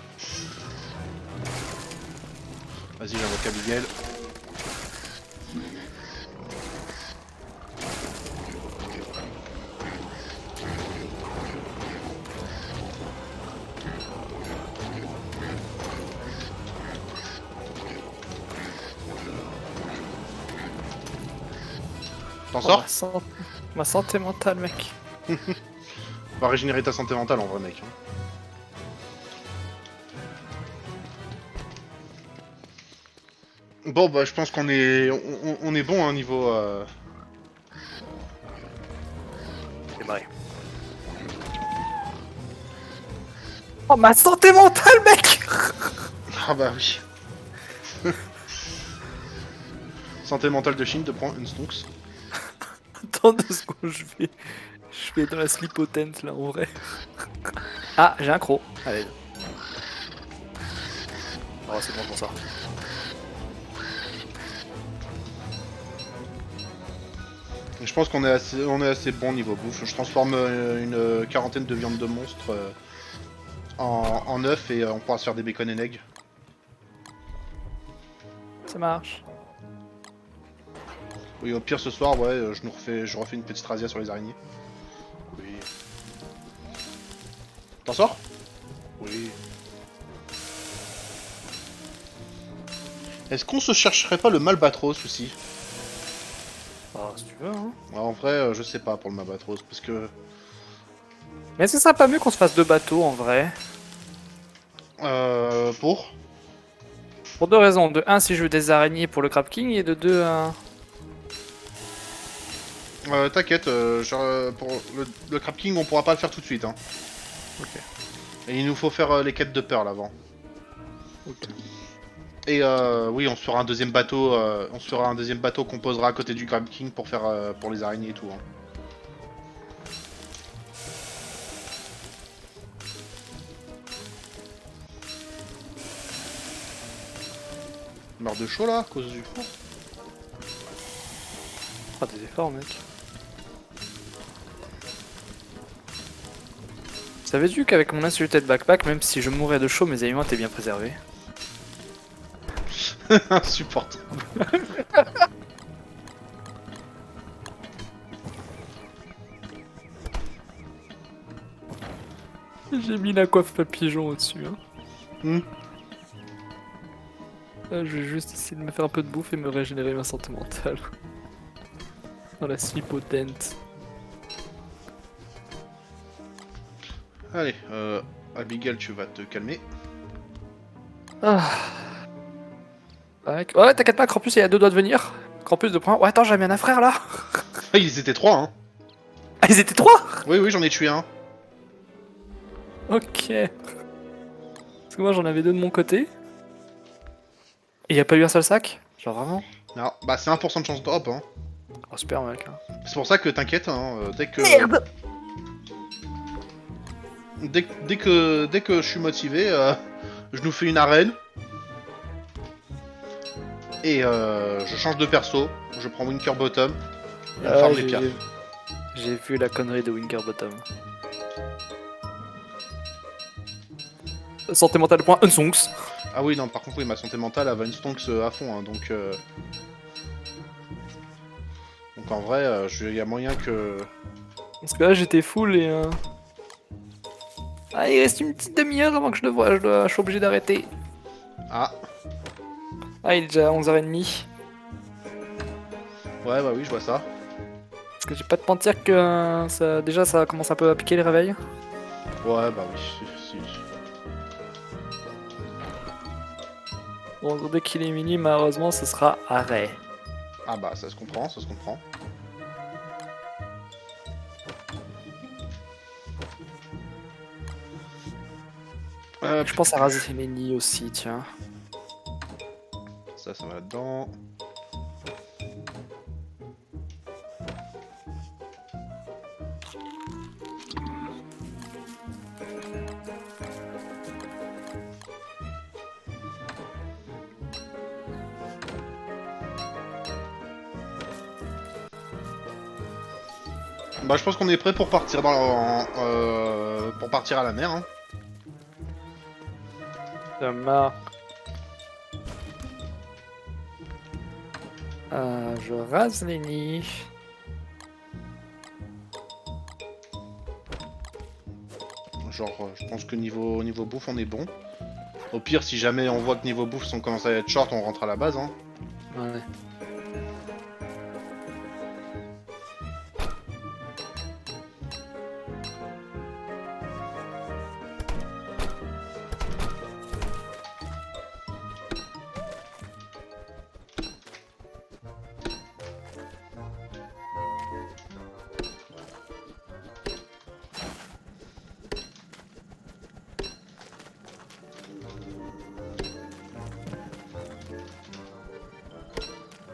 Vas-y, j'invoque Abigail. T'en sors? Ma santé mentale, mec. On va régénérer ta santé mentale en vrai, mec. Bon, bah, je pense qu'on est... On est bon, hein, niveau... Démarrer. Oh, ma santé mentale, mec. Ah bah oui. Santé mentale de Chine, 2 points, une stonks. Attends 2 secondes, je vais dans la slipotente là en vrai. Ah, j'ai un croc. Allez. Oh, c'est bon pour ça. Je pense qu'on est assez bon niveau bouffe. Je transforme une quarantaine de viandes de monstres en œufs et on pourra se faire des bacon and eggs. Ça marche. Oui, au pire ce soir, ouais, je refais une petite razzia sur les araignées. Oui. T'en sors? Oui. Est-ce qu'on se chercherait pas le Malbatros aussi? Ah, si tu veux, hein. En vrai, je sais pas pour le Malbatros, parce que... Mais est-ce que ça serait pas mieux qu'on se fasse 2 bateaux en vrai? Pour? Pour 2 raisons. De 1, si je veux des araignées pour le Crab King, et de 2, T'inquiète, pour le Crab King, on pourra pas le faire tout de suite, hein. Ok. Et il nous faut faire les quêtes de Pearl avant. Ok. Et oui, on se fera un deuxième bateau, qu'on posera à côté du Crab King pour faire pour les araignées et tout. Hein. Meurs de chaud là, à cause du four. Fera des efforts, mec. Savais-tu qu'avec mon Insulated Backpack, même si je mourais de chaud, mes aliments étaient bien préservés? Insupportable. J'ai mis la coiffe papillon au-dessus. Hein. Hmm. Là, je vais juste essayer de me faire un peu de bouffe et me régénérer ma santé mentale. Dans la slipotente. Allez, Abigail, tu vas te calmer. Ah. Ouais, t'inquiète pas, Krampus, il y a 2 doigts de venir. Krampus de point. Ouais, attends, j'ai bien un frère là. Ah, ils étaient 3, hein. Ah, ils étaient 3. Oui, j'en ai tué un. Ok. Parce que moi, j'en avais 2 de mon côté. Et y a pas eu un seul sac? Genre vraiment? Non, bah c'est 1% de chance de drop, hein. Oh, super, mec. Hein. C'est pour ça que t'inquiète, hein, dès que... Merde. Dès que je suis motivé, je nous fais une arène. Et je change de perso, je prends Winterbottom, et on Ah, farm les pierres. J'ai vu la connerie de Winterbottom. Santé mentale point Unsonks. Ah oui, non, par contre, oui, ma santé mentale elle va une stonks à fond, hein, donc... Donc en vrai, il y a moyen que... Parce que là j'étais full et ah, il reste une petite demi-heure avant que je le voie, je suis obligé d'arrêter. Ah, Ah, il est déjà 11h30. ouais, bah oui, je vois ça. Parce que j'ai pas de mentir que déjà ça commence un peu à piquer les réveils. Ouais, bah oui, si. Donc dès qu'il est mini, malheureusement ce sera arrêt. Ah bah, ça se comprend, ça se comprend. Je pense à raser les nids aussi, tiens. Ça va là-dedans. Bah je pense qu'on est prêt pour partir pour partir à la mer. Hein. Thomas. Je rase les nids. Genre je pense que niveau bouffe on est bon. Au pire si jamais on voit que niveau bouffe on commence à être short on rentre à la base. Hein. Ouais.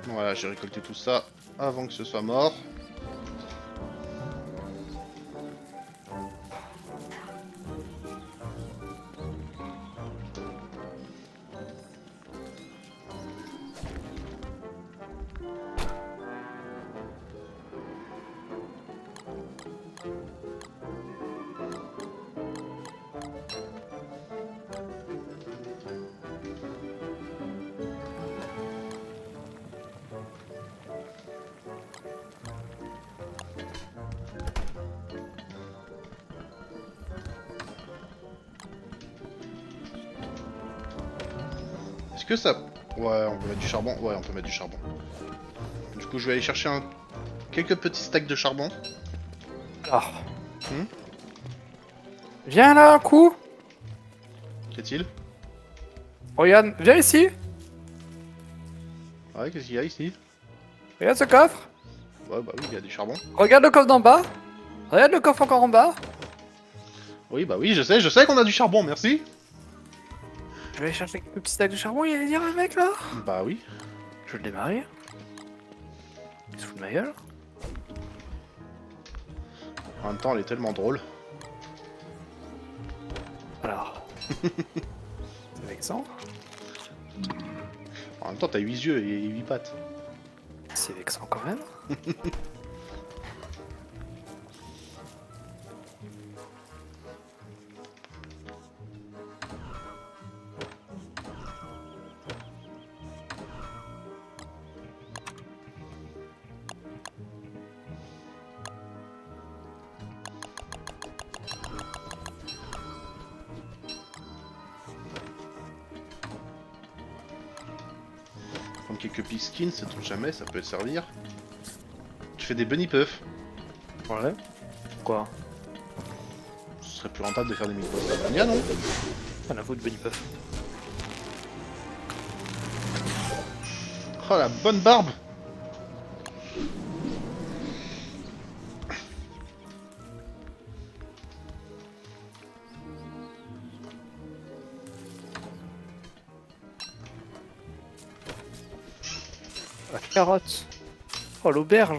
Voilà j'ai récolté tout ça avant que ce soit mort. Est-ce que ça... Ouais, on peut mettre du charbon. Ouais, on peut mettre du charbon. Du coup, je vais aller chercher quelques petits stacks de charbon. Alors. Viens là un coup. Qu'est-il? Regarde, viens ici. Ouais, qu'est-ce qu'il y a ici? Regarde ce coffre. Ouais, bah oui, il y a du charbon. Regarde le coffre d'en bas. Regarde le coffre encore en bas. Oui, bah oui, je sais qu'on a du charbon, merci. Je vais aller chercher quelques petits stacks de charbon, il allait dire un mec là. Bah oui. Je vais le démarrer. Il se fout de ma gueule. En même temps, elle est tellement drôle. Alors. C'est vexant. En même temps, t'as 8 yeux et 8 pattes. C'est vexant quand même. Prendre quelques piskins, ça trouve jamais, ça peut servir. Tu fais des bunny puffs. Ouais. Quoi? Ce serait plus rentable de faire des micros Savania, non? Rien à foutre de Bunny Puff. Oh la bonne barbe! La carotte. Oh l'auberge.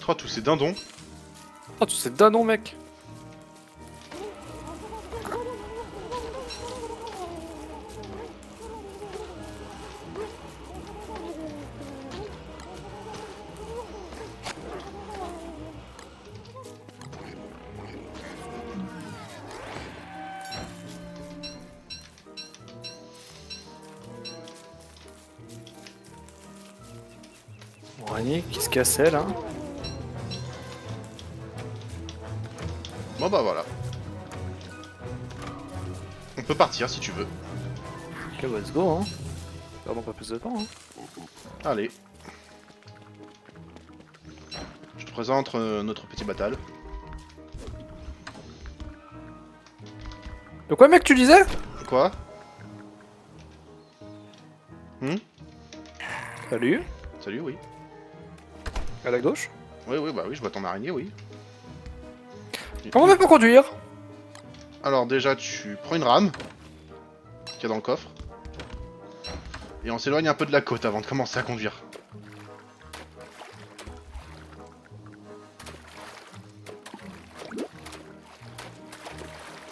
Oh, tous ces dindons. Oh, tu sais d'un nom, mec. Bon, Annie, qui se cassait là? Bon bah voilà. On peut partir si tu veux. Ok, let's go, hein. Perdons pas plus de temps, hein. Allez. Je te présente notre petit battle. De quoi, mec, tu disais? Quoi? Salut. Salut, oui. À la gauche. Oui, oui, bah oui, je vois ton araignée, oui. Comment on fait pour conduire? Alors déjà, tu prends une rame qu'il y a dans le coffre. Et on s'éloigne un peu de la côte avant de commencer à conduire.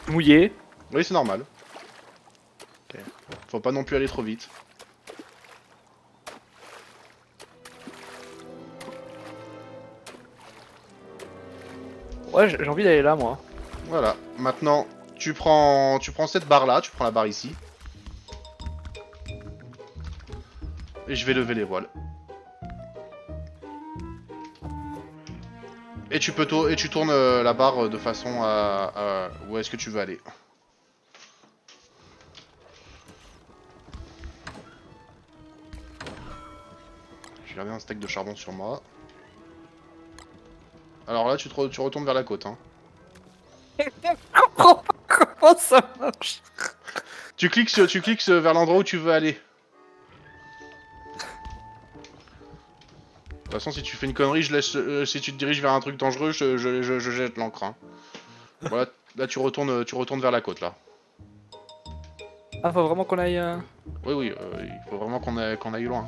Mouillé. Oui, c'est normal. Ok. Faut pas non plus aller trop vite. Ouais, j'ai envie d'aller là, moi. Voilà. Maintenant, tu prends cette barre là, tu prends la barre ici. Et je vais lever les voiles. Et tu tournes la barre de façon à où est-ce que tu veux aller. J'ai gardé un steak de charbon sur moi. Alors là, tu retournes vers la côte. Hein. Comment ça marche? Tu cliques vers l'endroit où tu veux aller. De toute façon, si tu fais une connerie, je laisse. Si tu te diriges vers un truc dangereux, je jette l'encre. Hein. Voilà, là tu retournes vers la côte là. Ah, faut vraiment qu'on aille... Oui, oui, il faut vraiment qu'on aille loin.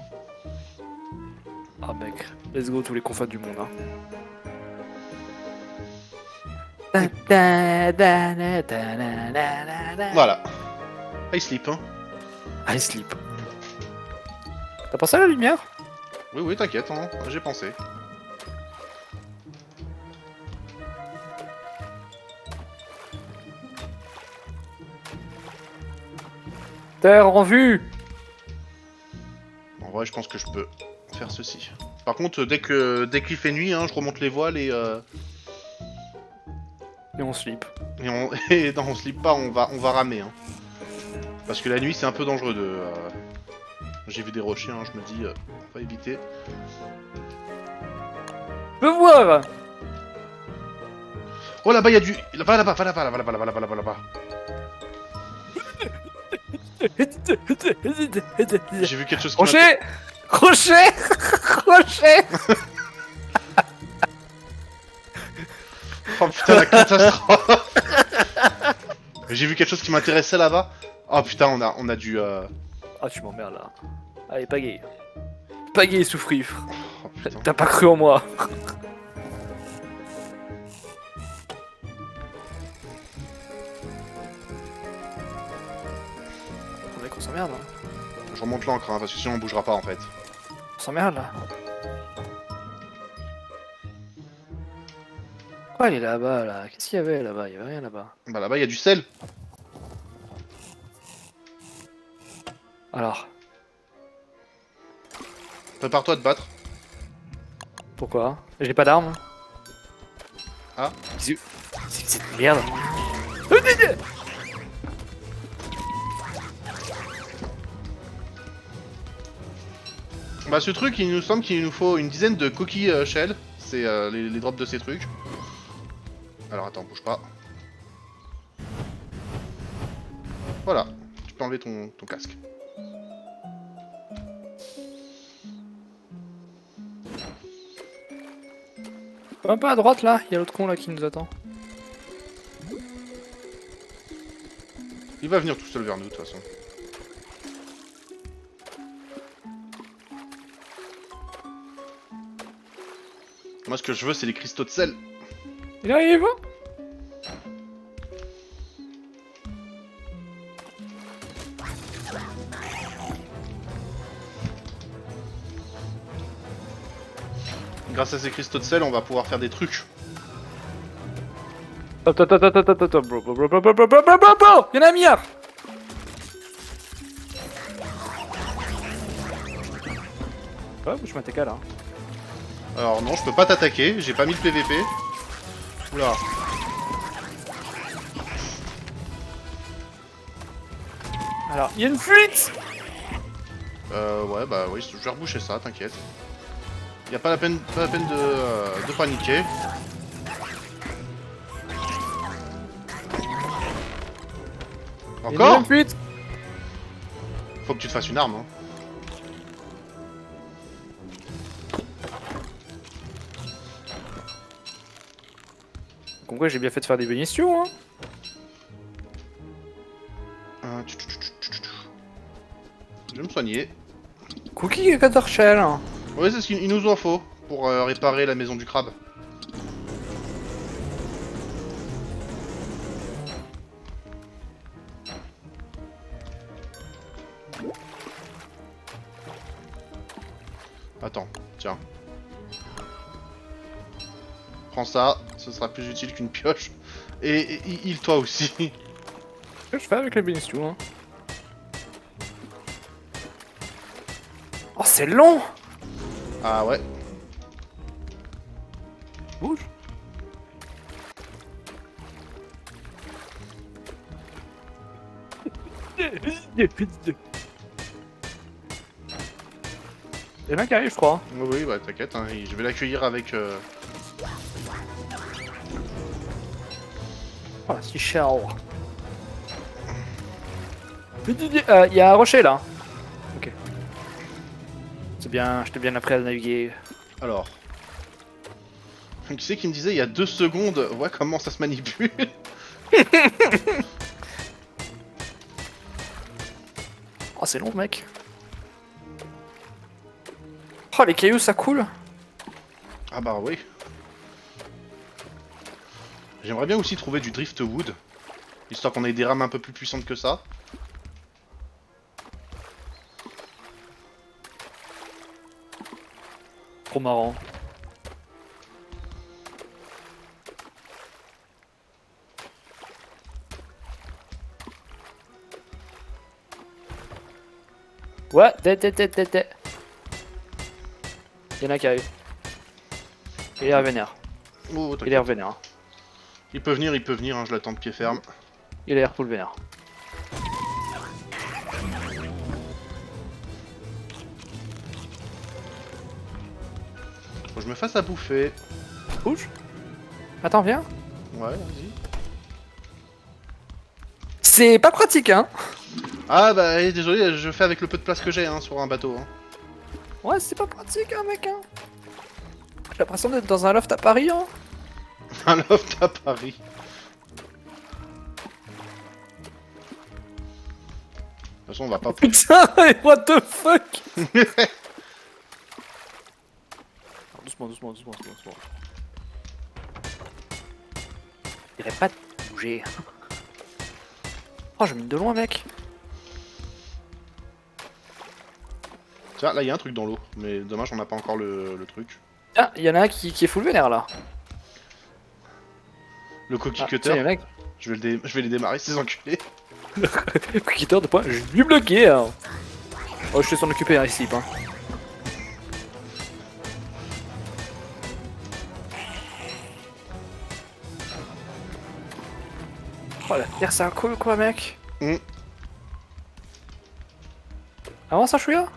Ah, mec, let's go tous les confins du monde, hein. Voilà. I sleep, hein. I sleep. T'as pensé à la lumière? Oui, oui, t'inquiète, hein, j'ai pensé. Terre en vue! En vrai, je pense que je peux faire ceci. Par contre, dès qu'il fait nuit, hein, je remonte les voiles et Et on sleep. et non, on slip pas, on va ramer. Hein. Parce que la nuit, c'est un peu dangereux de. J'ai vu des rochers, hein, je me dis, on va éviter. Je veux voir! Oh là-bas, il y a du. Va là-bas, va là-bas, va là-bas, va là-bas, va là-bas, va là-bas. J'ai vu quelque chose qui m'a. Crochet! Crochet! Crochet! Oh putain, la catastrophe. J'ai vu quelque chose qui m'intéressait là-bas. Oh putain, on a dû. Ah, tu m'emmerdes là. Allez, pagaille. Pagaille, souffrir. Oh putain. T'as pas cru en moi. Oh, mec, on s'emmerde, hein. Je remonte l'encre, hein, parce que sinon on bougera pas en fait. On s'emmerde là. Pourquoi elle est là-bas là? Qu'est-ce qu'il y avait là-bas? Il y avait rien là-bas. Bah là-bas, il y a du sel. Alors, Prépare-toi à te battre. pourquoi? J'ai pas d'armes. Ah. C'est que cette merde. Bah ce truc, il nous semble qu'il nous faut une dizaine de coquilles shell. C'est les drops de ces trucs. Alors attends, bouge pas. Voilà, tu peux enlever ton casque. Un peu à droite là, il y a l'autre con là qui nous attend. Il va venir tout seul vers nous de toute façon. Moi, ce que je veux, c'est les cristaux de sel. Il arrive. Grâce à ces cristaux de sel, on va pouvoir faire des trucs. Top, top, top, top, top, top, top, bro, bro, bro, bro, bro, bro, bro, bro, bro, bro. Y'en a un milliard. Ouais, je m'attaque là. Alors non, je peux pas t'attaquer, j'ai pas mis le PVP. Oula. Alors, il y a une fuite. Ouais, bah oui, je vais reboucher ça, t'inquiète. Y a pas la peine, de paniquer. Il y a une Encore deuxième fuite. Faut que tu te fasses une arme, hein. Comme quoi, j'ai bien fait de faire des bénissions, hein. Je vais me soigner. Cookie et Cutter Shell. Ouais, c'est ce qu'il nous en faut pour réparer la maison du crabe. Attends, tiens. Prends ça, ce sera plus utile qu'une pioche. Et heal-toi aussi. Qu'est-ce que je fais avec les bénistions, hein. Oh, c'est long. Ah ouais. Bouge. Il y en a un qui arrive, je crois. Oui, oui, bah t'inquiète, hein, je vais l'accueillir avec... Oh, la Seashell. Il y a un rocher là. Ok. C'est bien, je t'ai bien appris à naviguer. Alors... Qui c'est qui me disait il y a 2 secondes, ouais, comment ça se manipule? Oh, c'est long, mec. Oh, les cailloux, ça coule. Ah bah oui. J'aimerais bien aussi trouver du driftwood, histoire qu'on ait des rames un peu plus puissantes que ça. Trop marrant. Ouais, t'es. Y'en a qui arrive. Il est revénère. Oh, Il est t'inquiète. revénère. Il peut venir, hein, je l'attends de pied ferme. Il a l'air full vénère. Faut que je me fasse à bouffer. Bouge. Attends, viens. Ouais, vas-y. C'est pas pratique, hein. Ah bah désolé, je fais avec le peu de place que j'ai hein, sur un bateau. Hein. Ouais, c'est pas pratique, hein, mec, hein. J'ai l'impression d'être dans un loft à Paris, hein. Un loft à Paris. De toute façon, on va pas... Putain, what the fuck. Doucement. Il irait pas de bouger. Oh, je mine de loin, mec. Tiens, là, il y a un truc dans l'eau. Mais dommage, on n'a pas encore le truc. Tiens, il y en a un qui est full vénère, là. Le cookie Ah, cutter, tiens, mec. je vais les démarrer, ces enculés. Cutter de point, je vais lui bloquer, hein. Oh, je te s'en occuper, hein, ici, hein. Oh, la terre, c'est un cool, quoi, mec. Avance un chouïa.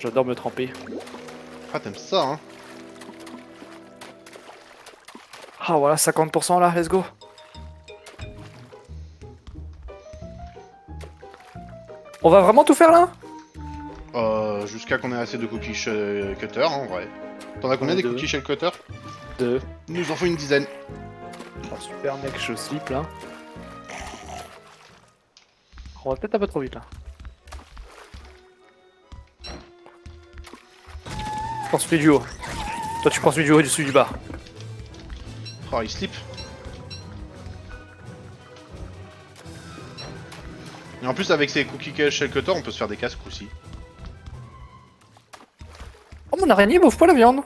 J'adore me tremper. Ah, t'aimes ça, hein. Ah, voilà, 50% là, let's go. On va vraiment tout faire là? Jusqu'à qu'on ait assez de cookies cutter, en vrai. T'en as combien des Deux. cookies shell cutter? 2. Il nous en faut une dizaine. Oh, super mec, je slip là. On va peut-être un peu trop vite là. prends celui du haut. Toi, tu prends celui du haut et celui du bas. Oh, il slip. Et en plus, avec ces cookie shell cutter, on peut se faire des casques aussi. Oh, mon araignée bouffe pas la viande.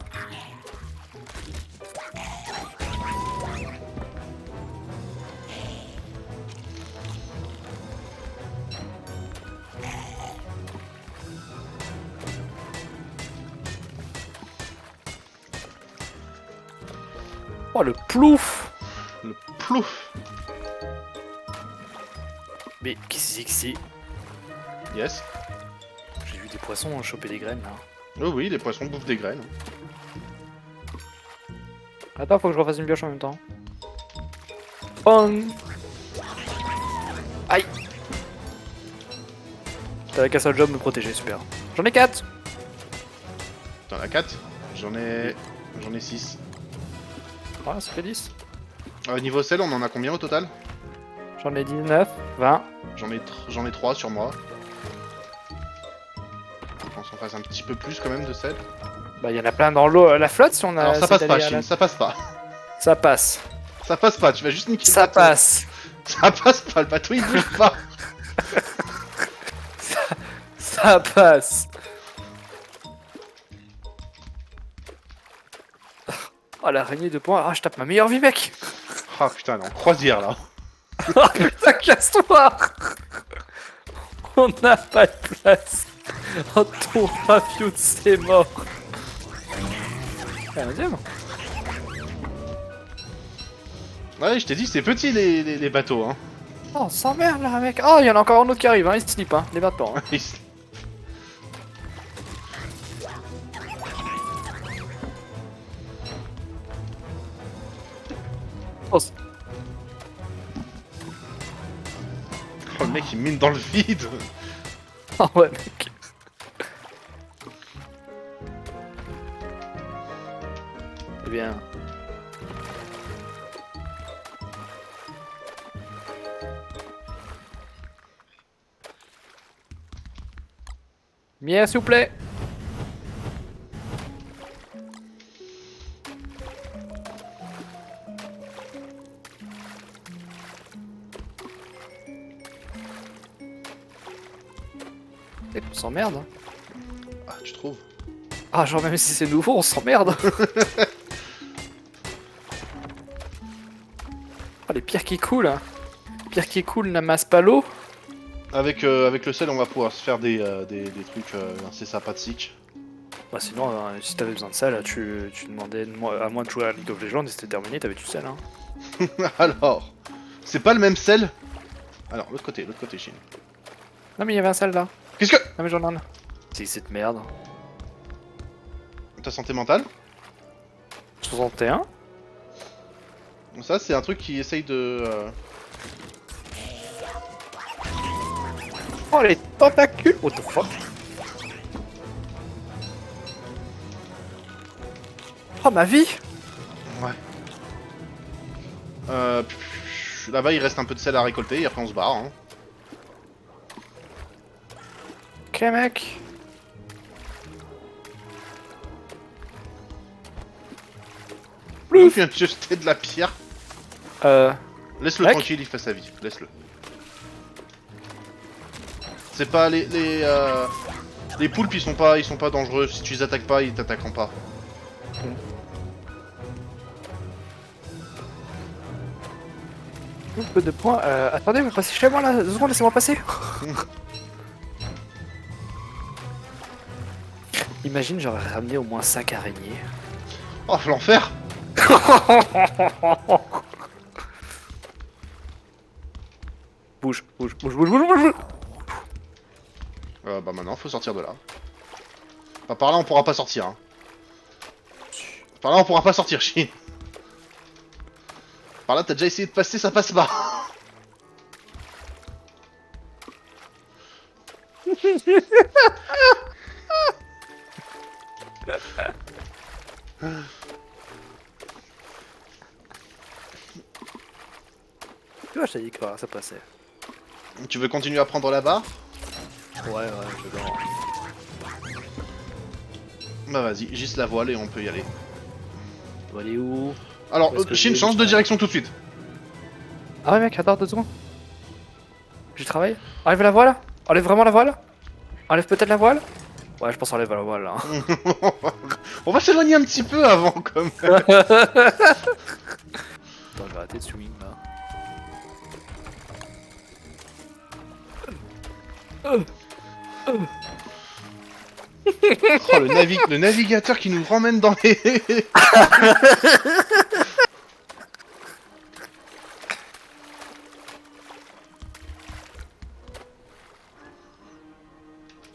Oh, le plouf. Le plouf. Mais qu'est-ce que c'est? Yes. J'ai vu des poissons choper des graines là. Oh oui, les poissons bouffent des graines. Attends, faut que je refasse une pioche en même temps. Bang. Aïe. T'avais qu'un seul job, me protéger, super. J'en ai 4. T'en as 4. J'en ai 6. Ah, ça fait 10. Niveau sel, on en a combien au total? J'en ai 19, 20. J'en ai 3 sur moi. Je pense qu'on fasse un petit peu plus quand même de sel. Bah, il y en a plein dans l'eau, la flotte si on a. Alors ça passe essayé pas, d'aller à Chine, la- ça passe pas. Ça passe. Ça passe pas, tu vas juste niquer le Ça bateau. passe. Ça passe pas, le bateau il bouge pas. Ça passe. Oh, l'araignée de poing. Ah, je tape ma meilleure vie, mec. Ah putain, elle est en croisière là. Oh putain, casse-toi. On n'a pas de place. Oh, ton rafiout, c'est mort. Ah, deuxième. Ouais, je t'ai dit, c'est petit les bateaux, hein. Oh, on s'emmerde là, mec. Oh, il y en a encore un autre qui arrive, hein. Il slip, hein. Les maintenant. Hein. Oh, Oh, le mec il mine dans le vide. oh, ouais, mec. Eh bien. Mien, s'il vous plaît. Et on s'emmerde. Hein. Ah, tu trouves? Ah, genre même si c'est nouveau, on s'emmerde. Oh, les pierres qui coulent. Hein. Les pierres qui coulent n'amassent pas l'eau. Avec le sel, on va pouvoir se faire des trucs assez sympathiques. Bah sinon, si t'avais besoin de ça, là, tu demandais à moi de jouer à League of Legends et c'était terminé, t'avais du sel. Hein. Alors, c'est pas le même sel. Alors, l'autre côté, Chine. Non mais il y avait un sel là. Qu'est-ce que... Non mais j'en ai un. C'est cette merde. Ta santé mentale? 61. Ça, c'est un truc qui essaye de... Oh les tentacules. What the fuck. Oh ma vie. Ouais. Là-bas, il reste un peu de sel à récolter et après on se barre. Hein. Ok mec. Il vient de jeter de la pierre. Laisse-le Mec. tranquille, il fait sa vie. Laisse-le. C'est pas les poulpes, ils sont pas dangereux. Si tu les attaques pas, ils t'attaqueront pas. Un peu de points. Attendez, vous passez chez moi là. 2 secondes, laissez-moi passer. Imagine, j'aurais ramené au moins 5 araignées. Oh, l'enfer. Bouge, bouge, bouge, bouge, bouge, bouge. Bah maintenant, faut sortir de là. Bah, par là, on pourra pas sortir. Hein. Par là, on pourra pas sortir, Chine. Par là, t'as déjà essayé de passer, ça passe pas. Tu vois, je t'ai dit que ça passait. Tu veux continuer à prendre la barre? Ouais, je vais Bah vas-y, juste la voile et on peut y aller. On va aller où? Alors, Parce que Shin, j'ai- change de direction tout de suite. Ah ouais mec, attends 2 secondes. J'y travaille. Enlève la voile. Enlève vraiment la voile. Enlève peut-être la voile. Ouais, je pense enlève la voile là. On va s'éloigner un petit peu avant, quand même. Attends, je vais arrêter de swing là. Oh, le navigateur qui nous ramène dans les...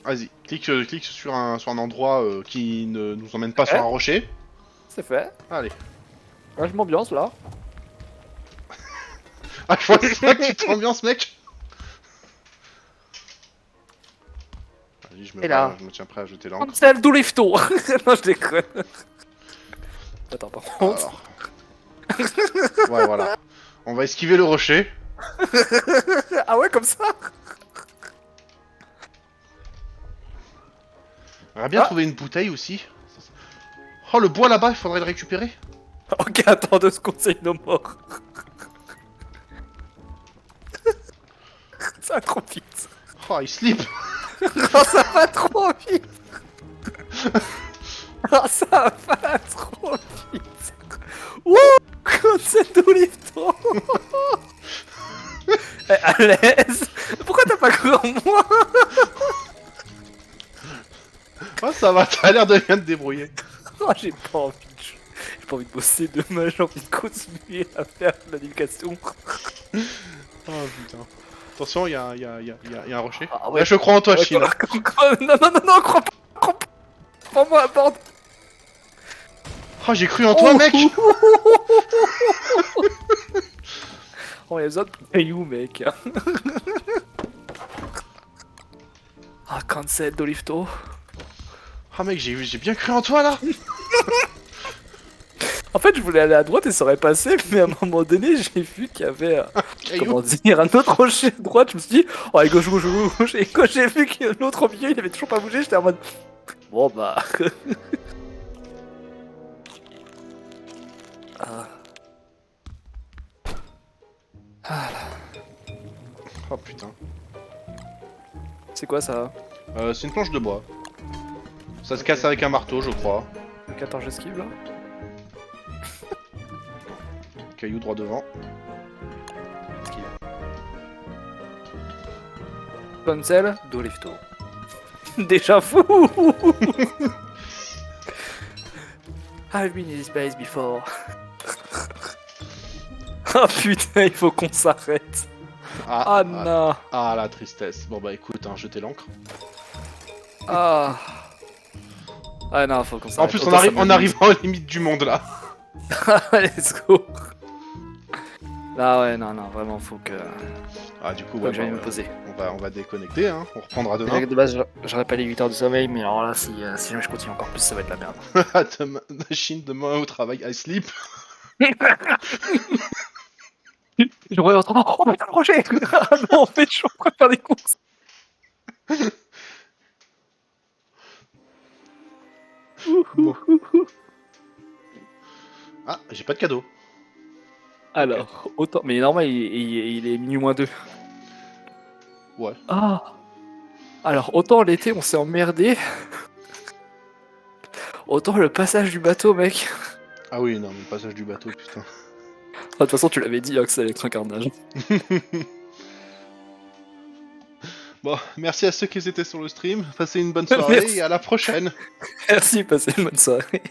Vas-y, clique sur un endroit qui ne nous emmène pas sur un rocher. C'est fait. Allez. Ouais, je m'ambiance là. Ah, je vois pas que tu t'ambiances, mec. Vas-y, je Et là. me tiens prêt à jeter l'encre. Cancel do lifto. Non, je déconne. Attends, par contre. Alors. Ouais, voilà. On va esquiver le rocher. Ah ouais, comme ça. On aurait bien Ah. trouvé une bouteille aussi. Oh, le bois là-bas, il faudrait le récupérer. Ok, attends 2 secondes, c'est une mort. Ça va trop vite. Oh, il slip. Oh, ça va trop vite. Oh, ça va trop vite. Wouh, cancel do lifto. Eh, à l'aise. Pourquoi t'as pas cru en moi? Oh, ça va, t'as l'air de bien te débrouiller. Oh, j'ai pas envie de... J'ai pas envie de bosser demain, j'ai envie de continuer à faire de la navigation. Oh putain. Attention, il y a un rocher. Ah Ouais, je crois en toi, Ouais, Chine. Non, non, non, non, crois pas. Prends-moi à bord. Oh, j'ai cru en toi, mec. Oh, y'a besoin de cailloux, mec. Ah, cancel do lifto. Oh, mec, j'ai bien cru en toi, là. En fait, je voulais aller à droite et ça aurait passé, mais à un moment donné, j'ai vu qu'il y avait, Caillou. comment dire, un autre rocher à droite. Je me suis dit, oh, allez, gauche, gauche, gauche. Et quand j'ai vu que l'autre au milieu, il avait toujours pas bougé, j'étais en mode, bon, bah. Ah. Oh putain. C'est quoi ça? C'est une planche de bois. Ça se casse avec un marteau, je crois. Donc attends, j'esquive là. Caillou droit devant. Esquive. Cancel do lifto. Déjà fou. I've been in this place before. Oh putain, il faut qu'on s'arrête. Ah non. Ah, la tristesse. Bon bah écoute, hein, jetez l'encre. Ah. Ah non, faut qu'on En s'arrête. plus, Autant ça on arrive aux limites du monde là. Let's go. Là ouais, non, non, vraiment faut que, Ah, du coup, faut ouais, que j'aille bah, me poser. on va déconnecter, hein. On reprendra demain. De base, j'aurais pas les 8 heures de sommeil, mais alors là, si jamais je continue encore plus, ça va être la merde. Demain, Chine, demain au travail, I sleep. Je reviens en train de... Oh putain, le projet. Ah non, en fait, je suis en train de faire des courses. Bon. Ah, j'ai pas de cadeau. Alors, autant... Mais normal, il est minuit moins 2. Ouais. Ah. Alors, autant l'été, on s'est emmerdé. Autant le passage du bateau, mec. Ah oui, non, mais le passage du bateau, putain. De toute façon, tu l'avais dit, hein, que ça allait être un carnage. Bon, merci à ceux qui étaient sur le stream. Passez une bonne soirée Merci. et à la prochaine. Merci, passez une bonne soirée.